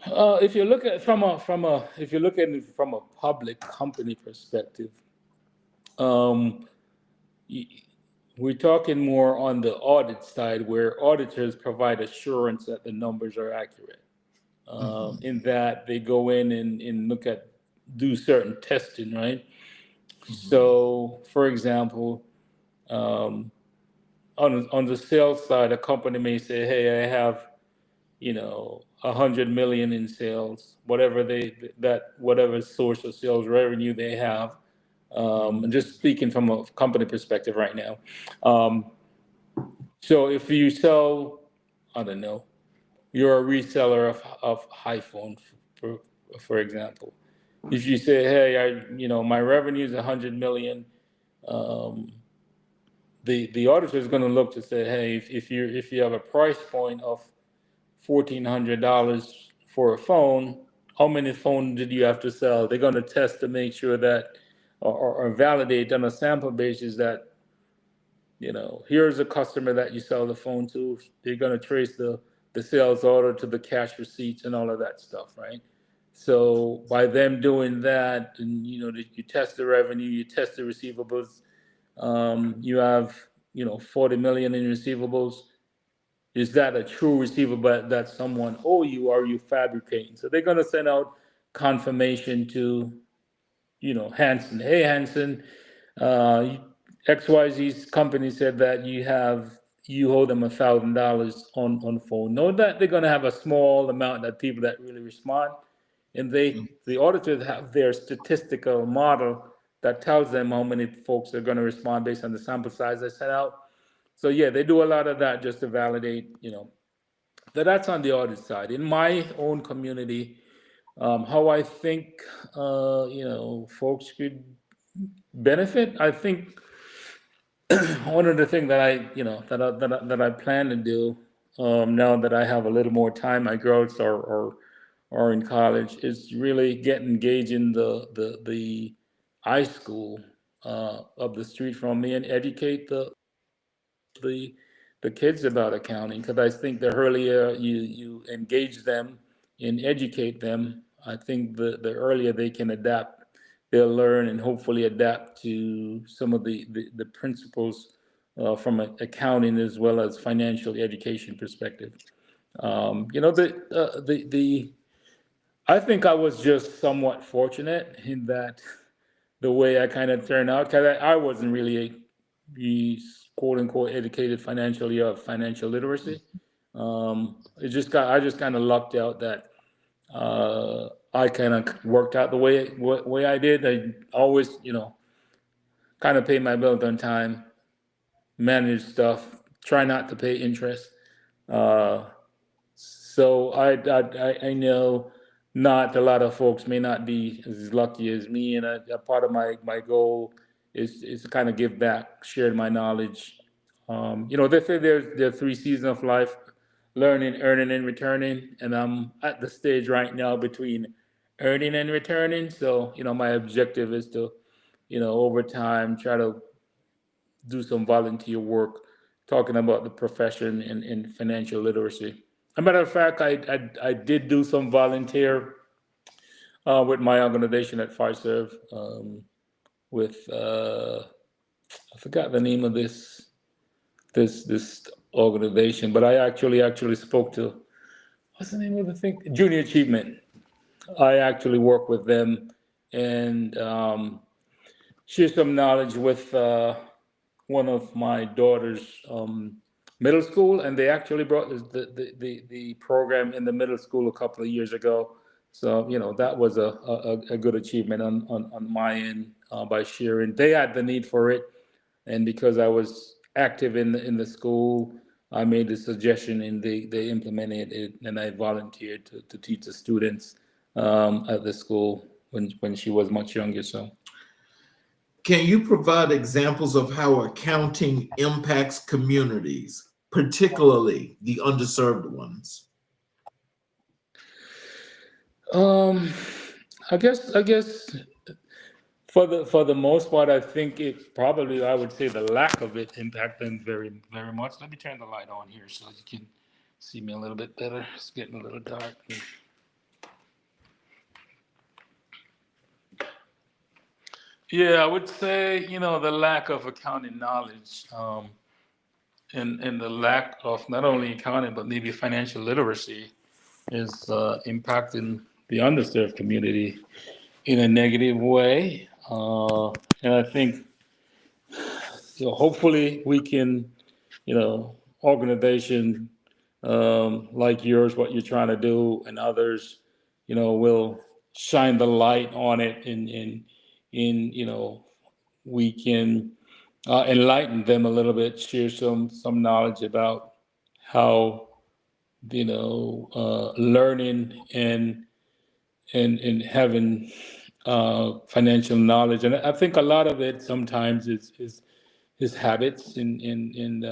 If you look at if you look at it from a public company perspective, um, we're talking more on the audit side, where auditors provide assurance that the numbers are accurate. Mm-hmm. In that they go in and do certain testing, right? Mm-hmm. So, for example, um, on the sales side, a company may say, "Hey, I have 100 million in sales, whatever source of sales revenue they have. And just speaking from a company perspective right now. So if you sell, I don't know, you're a reseller of iPhone, for, for example. If you say, hey, my revenue is 100 million, um, the auditor is going to look to say, hey, if you have a price point of $1,400 for a phone, how many phones did you have to sell? They're going to test to make sure that, or validate on a sample basis that, here's a customer that you sell the phone to. They're going to trace the sales order to the cash receipts and all of that stuff, right? So by them doing that, and you test the revenue, you test the receivables, you have 40 million in receivables. Is that a true receivable that someone owe you, or are you fabricating? So they're going to send out confirmation to Hanson. Hey, Hanson, XYZ's company said that you owe them $1,000 on phone. Know that they're going to have a small amount that people that really respond, and the auditors have their statistical model that tells them how many folks are going to respond based on the sample size they sent out. So yeah, they do a lot of that just to validate, that's on the audit side. In my own community, how I think, folks could benefit. I think one of the things that I plan to do, now that I have a little more time, my girls are in college, is really get engaged in the high school up the street from me and educate the the kids about accounting, because I think the earlier you engage them and educate them, I think the earlier they can adapt, they'll learn and hopefully adapt to some of the principles from an accounting as well as financial education perspective. The I think I was just somewhat fortunate in that the way I kind of turned out, because I wasn't really a quote unquote educated financially or financial literacy. I just kind of lucked out that I kind of worked out the way I did. I always, kind of pay my bills on time, manage stuff, try not to pay interest. Uh, so I know not a lot of folks may not be as lucky as me, and a part of my goal is to kind of give back, share my knowledge. They say there are three seasons of life: learning, earning, and returning. And I'm at the stage right now between earning and returning. So my objective is to, over time, try to do some volunteer work talking about the profession in financial literacy. As a matter of fact, I did do some volunteer with my organization at Fiserv, with I forgot the name of this organization, but I actually spoke to, what's the name of the thing? Junior Achievement. I actually work with them and share some knowledge with one of my daughter's middle school, and they actually brought the program in the middle school a couple of years ago. So that was a good achievement on my end, by sharing. They had the need for it, and because I was active in the school, I made the suggestion and they implemented it, and I volunteered to teach the students at the school when she was much younger. So. Can you provide examples of how accounting impacts communities, particularly the underserved ones? I guess for the most part, I think I would say the lack of it impact them very, very much. Let me turn the light on here so you can see me a little bit better. It's getting a little dark. Yeah, I would say, the lack of accounting knowledge, and the lack of not only accounting, but maybe financial literacy is impacting the underserved community in a negative way. And I think, hopefully we can, organization like yours, what you're trying to do, and others, will shine the light on it in we can enlighten them a little bit, share some knowledge about how learning and having financial knowledge. And I think a lot of it sometimes is habits and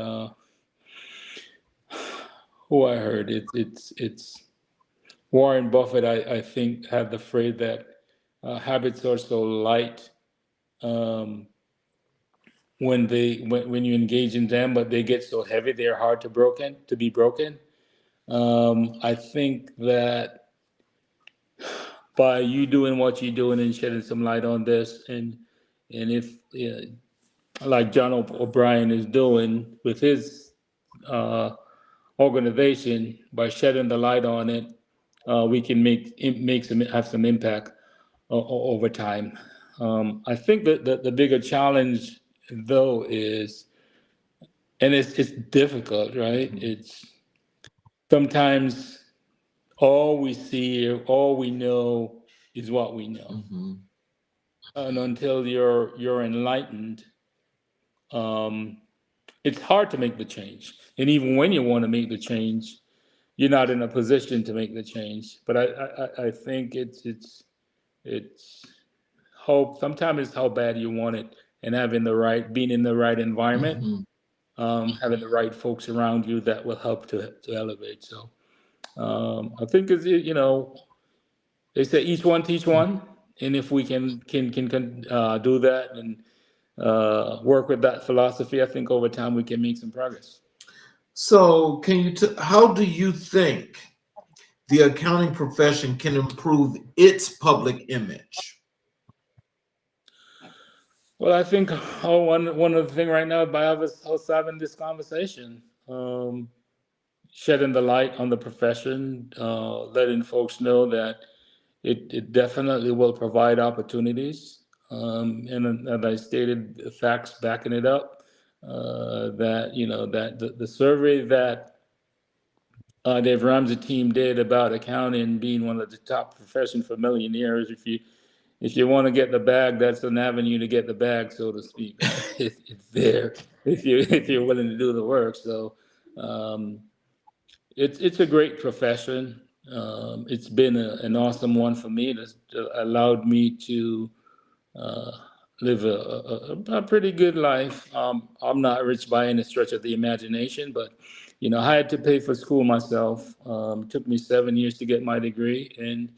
who I heard it's Warren Buffett, I think, had the phrase that habits are so light um, when you engage in them, but they get so heavy they're hard to be broken. I think that by you doing what you're doing and shedding some light on this, and if like John O'Brien is doing with his uh, organization, by shedding the light on it, we can have some impact over time. I think that the bigger challenge though is, and it's difficult, right? It's sometimes all we see or all we know is what we know, and until you're enlightened, um, it's hard to make the change. And even when you want to make the change, you're not in a position to make the change. But I think it's hope. Sometimes it's how bad you want it, and being in the right environment, having the right folks around you that will help to elevate. So I think they say each one teach one, and if we can do that and work with that philosophy, I think over time we can make some progress. So, how do you think the accounting profession can improve its public image? Well, I think one of the things right now by us having this conversation, shedding the light on the profession, letting folks know that it definitely will provide opportunities. And as I stated, the facts backing it up, that the survey that Dave Ramsey team did about accounting being one of the top professions for millionaires. If you want to get the bag, that's an avenue to get the bag, so to speak. It's there if you're willing to do the work. So it's a great profession. It's been an awesome one for me. It's allowed me to uh, live a pretty good life. I'm not rich by any stretch of the imagination, but I had to pay for school myself. It took me 7 years to get my degree, and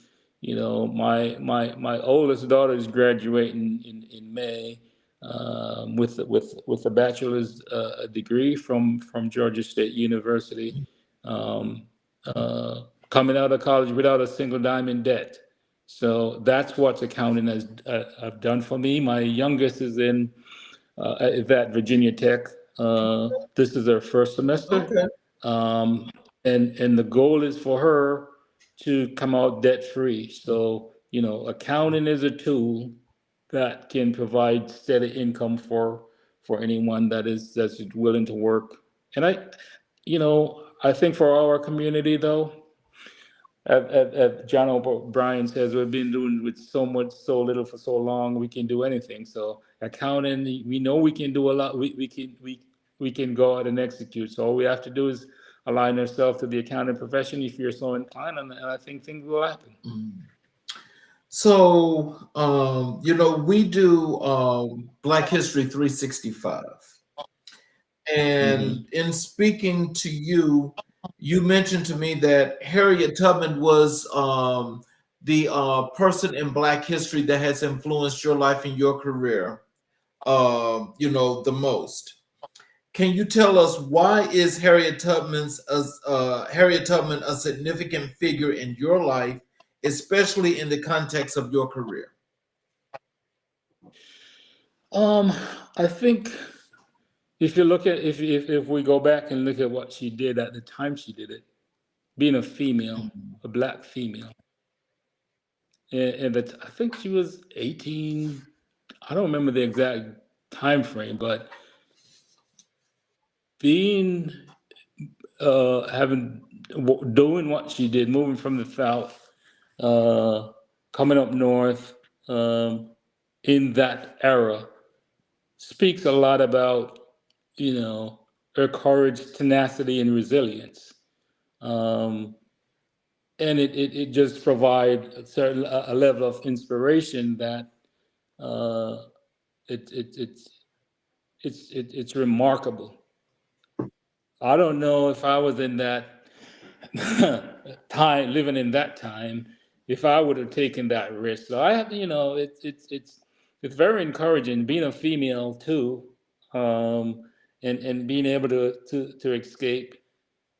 my oldest daughter is graduating in May with a bachelor's degree from Georgia State University. Um, Coming out of college without a single dime in debt. So that's what accounting has have done for me. My youngest is at Virginia Tech. This is her first semester, Okay. um, and the goal is for her to come out debt free. So accounting is a tool that can provide steady income for anyone that's willing to work. And I think for our community though, as John O'Brien says, we've been doing with so little for so long, we can do anything. So accounting, we know we can do a lot. We can go out and execute. So all we have to do is align ourselves to the accounting profession if you're so inclined, and I think things will happen. So, we do Black History 365. And in speaking to you, you mentioned to me that Harriet Tubman was the person in Black history that has influenced your life and your career, the most. Can you tell us why is Harriet Tubman a significant figure in your life, especially in the context of your career? I think if you look at if we go back and look at what she did at the time she did it, being a female, a Black female, and I think she was 18. I don't remember the exact time frame, but being doing what she did, moving from the South, coming up north, in that era, speaks a lot about, her courage, tenacity, and resilience. Um, and it just provides a level of inspiration that uh, it's remarkable. I don't know if I was in that time, living in that time, if I would have taken that risk. So I have, it's very encouraging being a female too, um, and being able to escape.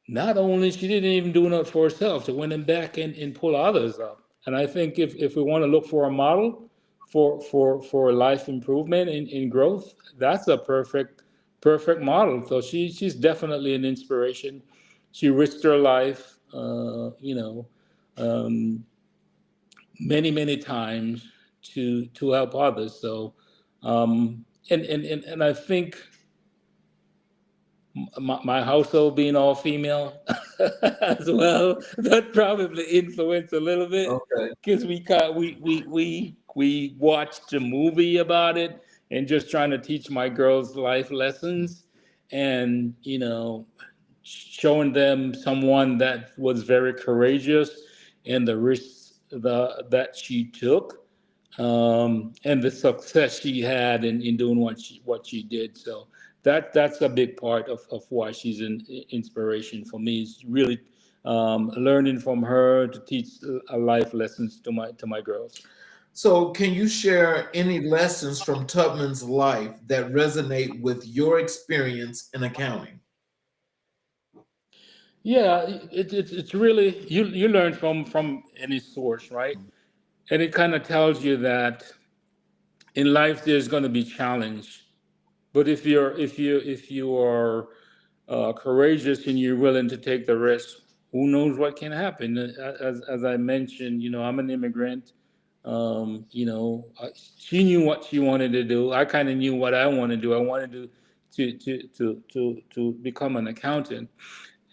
Not only she didn't even do it for herself, to win them back and pull others up. And I think if we want to look for a model for life improvement and growth, that's a perfect model. So she's definitely an inspiration. She risked her life, um, many times to help others. So, and I think my household being all female as well, that probably influenced a little bit, Okay. because we watched a movie about it and just trying to teach my girls life lessons, and showing them someone that was very courageous and the risks that she took, and the success she had in doing what she did. So that's a big part of why she's an inspiration for me. Is really learning from her to teach life lessons to my girls. So, can you share any lessons from Tubman's life that resonate with your experience in accounting? Yeah, it's really, you learn from any source, right? And it kind of tells you that in life there's going to be challenge, but if you are courageous and you're willing to take the risk, who knows what can happen? As I mentioned, I'm an immigrant. She knew what she wanted to do. I kind of knew what I wanted to do. I wanted to become an accountant.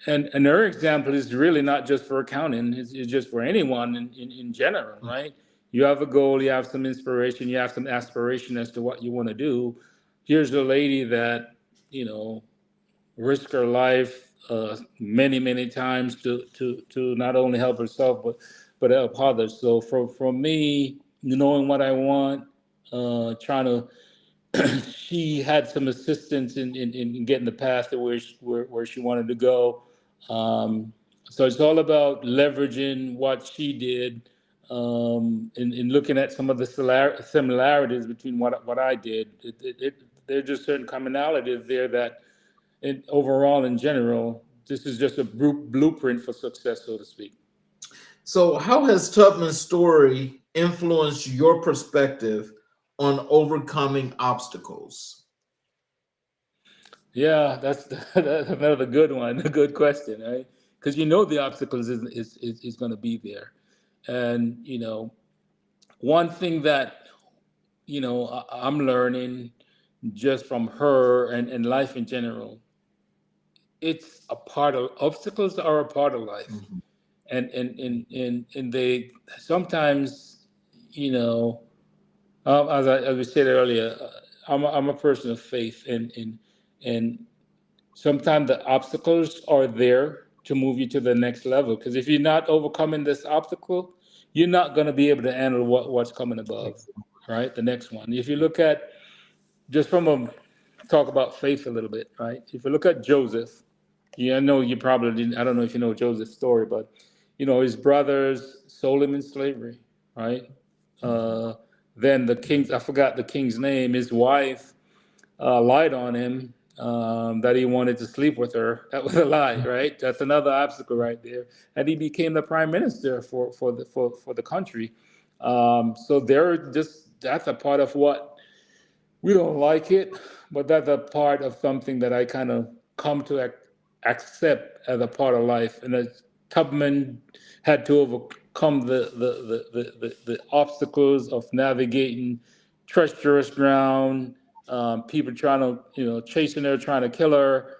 And her example is really not just for accounting, it's just for anyone in general, right? You have a goal, you have some inspiration, you have some aspiration as to what you want to do. Here's a lady that, risked her life many times to not only help herself but help others. So for me, knowing what I want, trying to she had some assistance in getting the path to where she wanted to go. So it's all about leveraging what she did, and looking at some of the similarities between what I did. There's just certain commonalities there that, overall, in general, this is just a blueprint for success, so to speak. So, how has Tubman's story influenced your perspective on overcoming obstacles? Yeah, that's another good one, a good question, right? Because the obstacles is going to be there, and one thing that I'm learning just from her and life in general, it's a part of obstacles are a part of life, Mhm. and they sometimes, you know, as we said earlier, I'm a person of faith, and sometimes the obstacles are there to move you to the next level. Because if you're not overcoming this obstacle, you're not going to be able to handle what's coming above, right? The next one. If you look at, just from a talk about faith a little bit, right? If you look at Joseph, yeah, I know you probably didn't. I don't know if you know Joseph's story, but his brothers sold him in slavery, right? Uh, then the king's, I forgot the king's name. His wife lied on him, that he wanted to sleep with her. That was a lie, right? That's another obstacle right there. And he became the prime minister for the country. So that's a part of what we don't like it, but that's a part of something that I kind of come to accept as a part of life. And as Tubman had to overcome the obstacles of navigating treacherous ground, people trying to, chasing her, trying to kill her.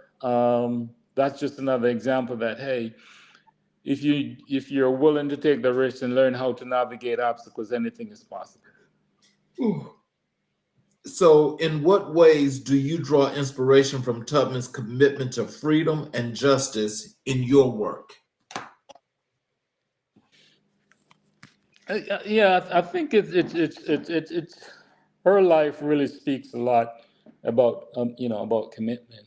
That's just another example that, hey, if you're willing to take the risk and learn how to navigate obstacles, anything is possible. Ooh. So, in what ways do you draw inspiration from Tubman's commitment to freedom and justice in your work? Yeah, I think it's her life really speaks a lot about about commitment,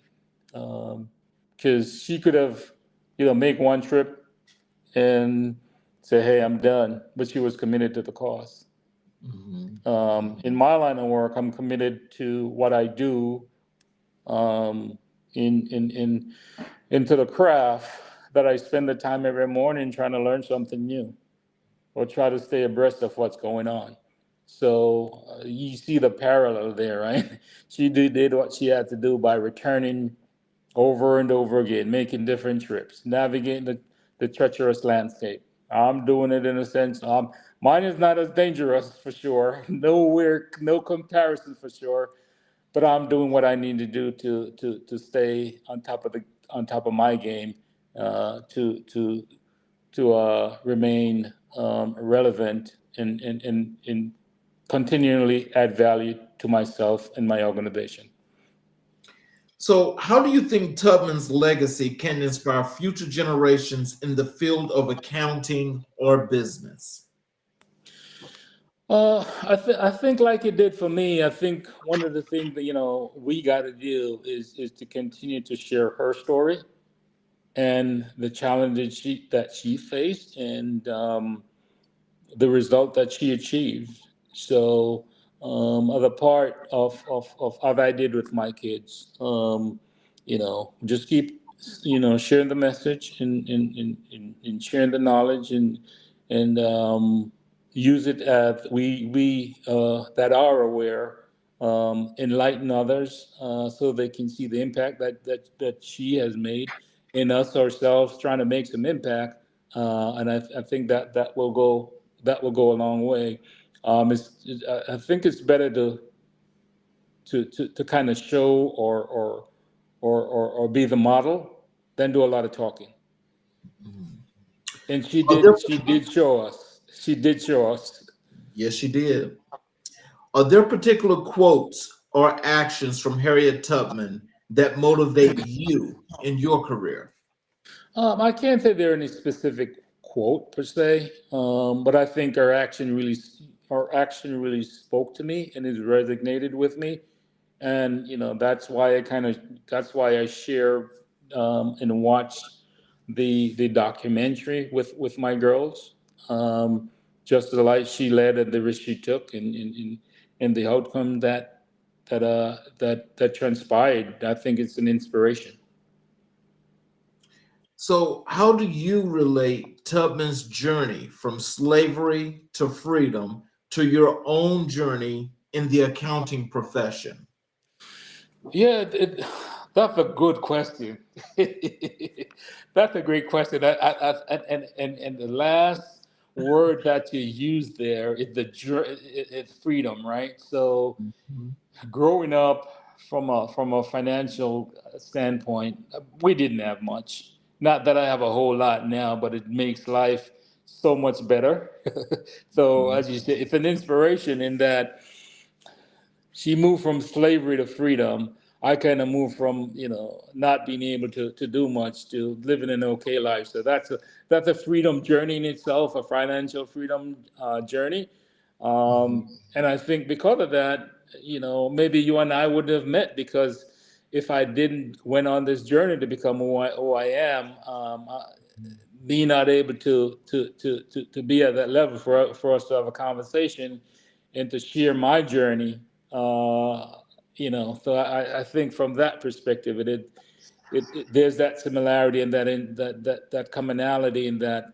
because she could have make one trip and say, hey, I'm done, but she was committed to the cause. Mhm. In my line of work, I'm committed to what I do, um, in into the craft, that I spend the time every morning trying to learn something new or try to stay abreast of what's going on. So you see the parallel there, right? She did what she had to do by returning over and over again, making different trips, navigating the treacherous landscape. I'm doing it in a sense. Mine is not as dangerous for sure. Nowhere, no comparison for sure. But I'm doing what I need to do to stay on top of my game, to remain relevant and continually add value to myself and my organization. So, how do you think Tubman's legacy can inspire future generations in the field of accounting or business? I think like it did for me. I think one of the things that we got to do is to continue to share her story and the challenges she faced, and the result that she achieved. So, other part of what I did with my kids, just keep, sharing the message, and sharing the knowledge, and use it as we that are aware, enlighten others, so they can see the impact that she has made in us ourselves trying to make some impact, and I think that will go a long way. I think it's better to kind of show or be the model than do a lot of talking. Mhm. And Are there, she did show us. She did show us. yes, she did. Are there particular quotes or actions from Harriet Tubman that motivate you in your career? I can't say there any specific quote per se, but I think her action really spoke to me and has resonated with me, and that's why I share, and watch the documentary with my girls, just the life she led and the risk she took, and the outcome that transpired. I think it's an inspiration. So, how do you relate Tubman's journey from slavery to freedom to your own journey in the accounting profession? Yeah, that's a good question. That's a great question. And the last word that you use there is it's freedom, right? So Mhm. growing up from a financial standpoint, we didn't have much. Not that I have a whole lot now, but it makes life so much better. So as you said, it's an inspiration in that she moved from slavery to freedom. I kind of moved from not being able to do much to living an okay life. So that's a freedom journey in itself, a financial freedom journey. And I think because of that, maybe you and I wouldn't have met, because if I didn't went on this journey to become who I am, me not able to be at that level for us to have a conversation and to share my journey. Uh, so I think from that perspective, there's that similarity and that commonality in that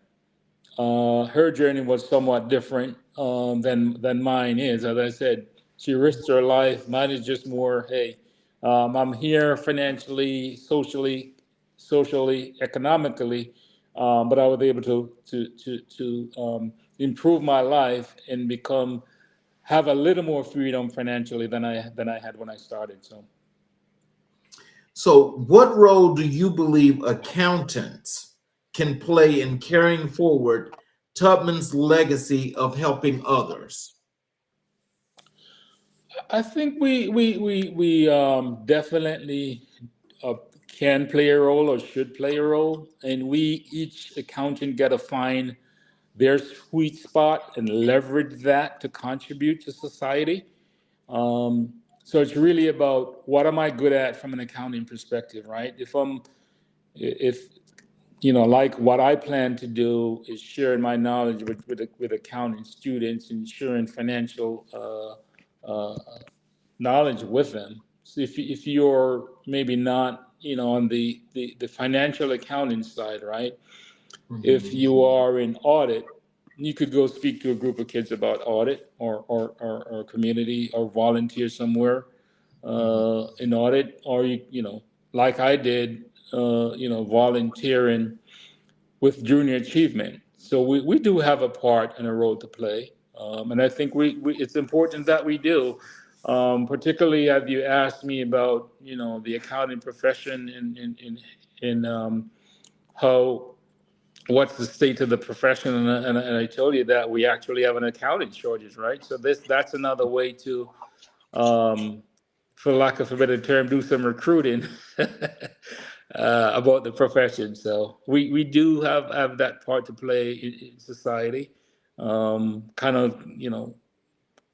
her journey was somewhat different, than mine is. As I said, she risked her life. Mine is just more, hey, I'm here financially, socially, economically, but I was able to improve my life and have a little more freedom financially than I had when I started. So. So, what role do you believe accountants can play in carrying forward Tubman's legacy of helping others? I think we definitely uh, can play a role or should play a role, and we each accountant got to find their sweet spot and leverage that to contribute to society. Um, so it's really about what am I good at from an accounting perspective, right? If like what I plan to do is sharing my knowledge with accounting students and sharing financial knowledge with them. So if you're maybe not, on the financial accounting side, right? If Mhm. you are in audit, you could go speak to a group of kids about audit or community or volunteer somewhere Mhm. in audit, or like I did, volunteering with junior achievement. So we do have a part and a role to play. And I think it's important that we do. Particularly as you asked me about, the accounting profession and how what's the state of the profession, and I told you that we actually have an accounting shortage, right? So that's another way to, um, for lack of a better term, do some recruiting about the profession. So we do have that part to play in society. Kind of,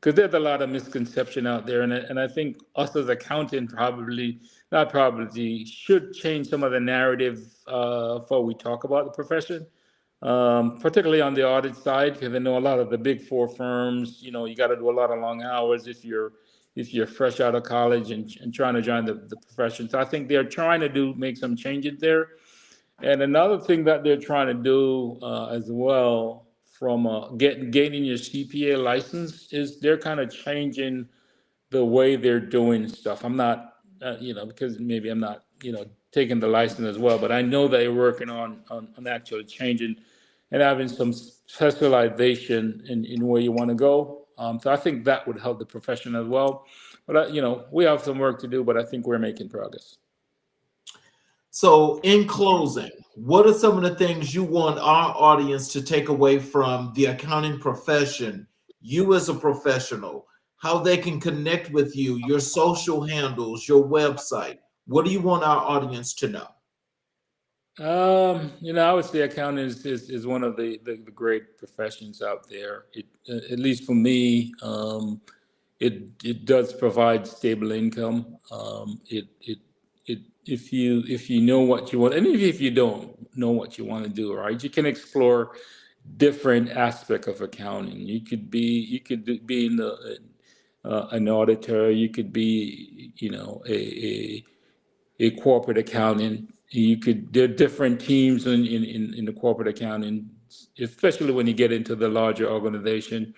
because there's a lot of misconception out there, and I think us as accountant probably not probably should change some of the narrative before we talk about the profession, particularly on the audit side, because I know a lot of the big four firms, you got to do a lot of long hours if you're fresh out of college and trying to join the profession. So I think they're trying to make some changes there. And another thing that they're trying to do as well from gaining your CPA license is they're kind of changing the way they're doing stuff. I'm not, because maybe I'm not, taking the license as well, but I know they're working on actually changing and having some specialization in where you want to go. So I think that would help the profession as well. But we have some work to do, but I think we're making progress. So, in closing, what are some of the things you want our audience to take away from the accounting profession, you as a professional, how they can connect with you, your social handles, your website? What do you want our audience to know? I would say accounting is one of the great professions out there. At least for me, it does provide stable income. It if you know what you want, and even if you don't know what you want to do, right, you can explore different aspect of accounting. You could be in an auditor. You could be, a corporate accountant. There are different teams in the corporate accounting, especially when you get into the larger organization.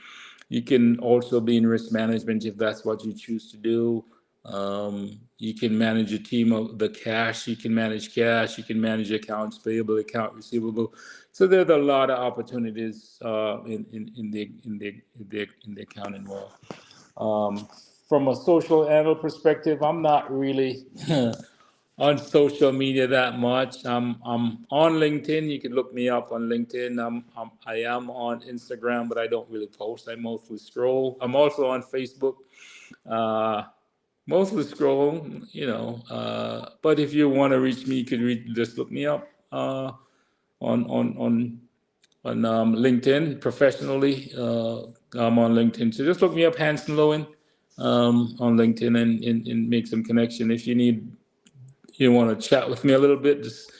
You can also be in risk management if that's what you choose to do. You can manage a team of the cash. You can manage cash. You can manage accounts payable, account receivable. So there's a lot of opportunities in the accounting world. Um, from a social handle perspective, I'm not really on social media that much. I'm on LinkedIn. You can look me up on LinkedIn. I am on Instagram, but I don't really post. I mostly scroll. I'm also on Facebook. Uh, Mostly scroll, but if you want to reach me, you could just look me up on on on LinkedIn professionally. I'm on LinkedIn, so just look me up, Hanson Lewin, on LinkedIn, and make some connection. If you want to chat with me a little bit, just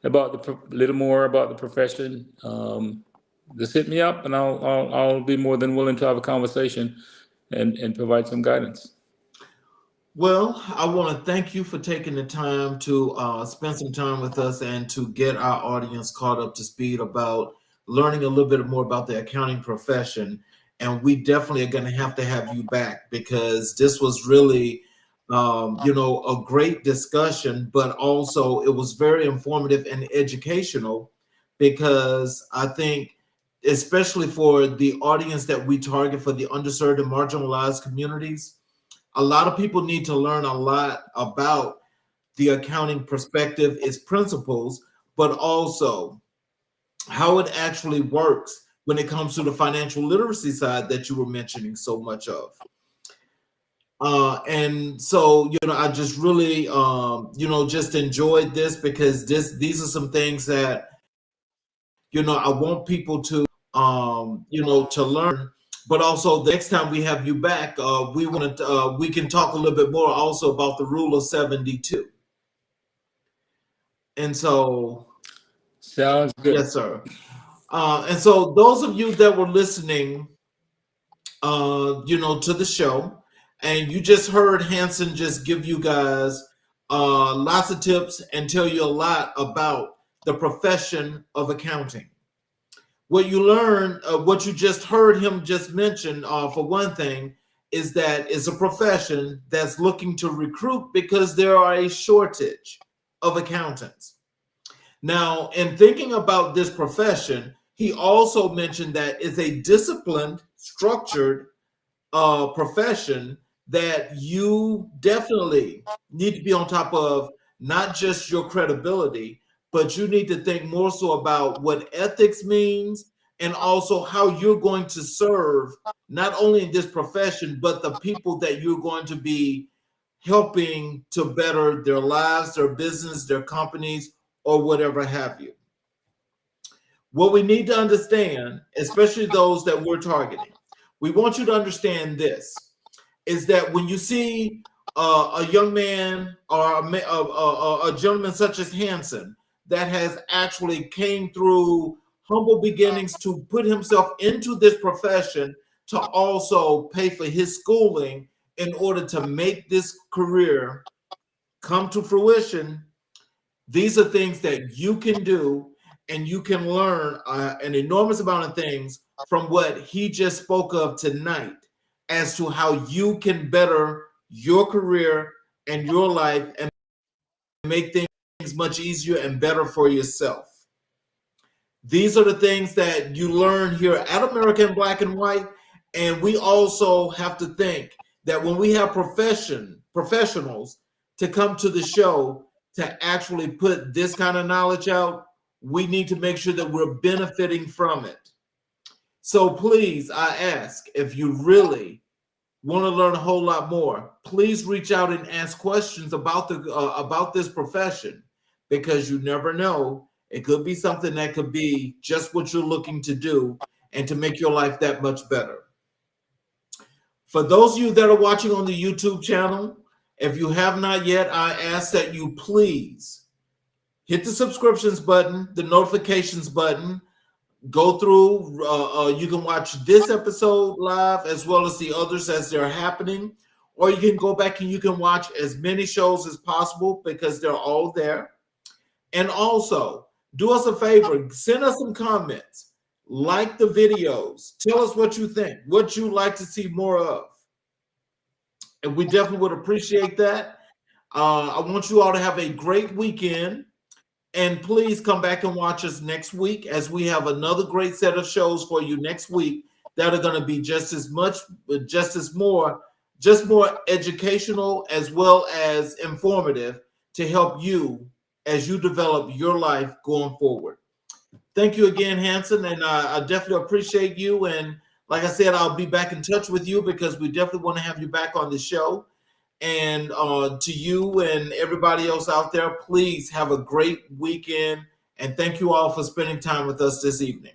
about a little more about the profession, just hit me up, and I'll be more than willing to have a conversation and provide some guidance. Well, I want to thank you for taking the time to spend some time with us and to get our audience caught up to speed about learning a little bit more about the accounting profession. And we definitely are going to have you back because this was really, a great discussion, but also it was very informative and educational because I think, especially for the audience that we target for the underserved and marginalized communities, a lot of people need to learn a lot about the accounting perspective, its principles, but also how it actually works when it comes to the financial literacy side that you were mentioning so much of. And so, I just really, just enjoyed this because these are some things that, I want people to, to learn. But also, the next time we have you back, we can talk a little bit more also about the rule of 72. And so, Sounds good. yes, sir. And so, those of you that were listening, to the show, and you just heard Hanson just give you guys lots of tips and tell you a lot about the profession of accounting. What you learned, what you just heard him just mention, for one thing, is that it's a profession that's looking to recruit because there are a shortage of accountants. Now, in thinking about this profession, he also mentioned that it's a disciplined, structured profession that you definitely need to be on top of, not just your credibility, but you need to think more so about what ethics means and also how you're going to serve not only in this profession, but the people that you're going to be helping to better their lives, their business, their companies, or whatever have you. What we need to understand, especially those that we're targeting, we want you to understand this, is that when you see a young man or a gentleman such as Hanson that has actually came through humble beginnings to put himself into this profession to also pay for his schooling in order to make this career come to fruition, these are things that you can do, and you can learn an enormous amount of things from what he just spoke of tonight as to how you can better your career and your life and make things much easier and better for yourself. These are the things that you learn here at American Black and White. And we also have to think that when we have professionals to come to the show to actually put this kind of knowledge out, we need to make sure that we're benefiting from it. So please, I ask, if you really want to learn a whole lot more, please reach out and ask questions about this profession, because you never know. It could be something that could be just what you're looking to do and to make your life that much better. For those of you that are watching on the YouTube channel, if you have not yet, I ask that you please hit the subscriptions button, the notifications button, go through. You can watch this episode live as well as the others as they're happening, or you can go back and you can watch as many shows as possible because they're all there. And also, do us a favor, send us some comments, like the videos, tell us what you think, what you'd like to see more of. And we definitely would appreciate that. I want you all to have a great weekend. And please come back and watch us next week, as we have another great set of shows for you next week that are going to be just more educational as well as informative to help you as you develop your life going forward. Thank you again, Hanson, and I definitely appreciate you. And like I said, I'll be back in touch with you because we definitely want to have you back on the show. And to you and everybody else out there, please have a great weekend. And thank you all for spending time with us this evening.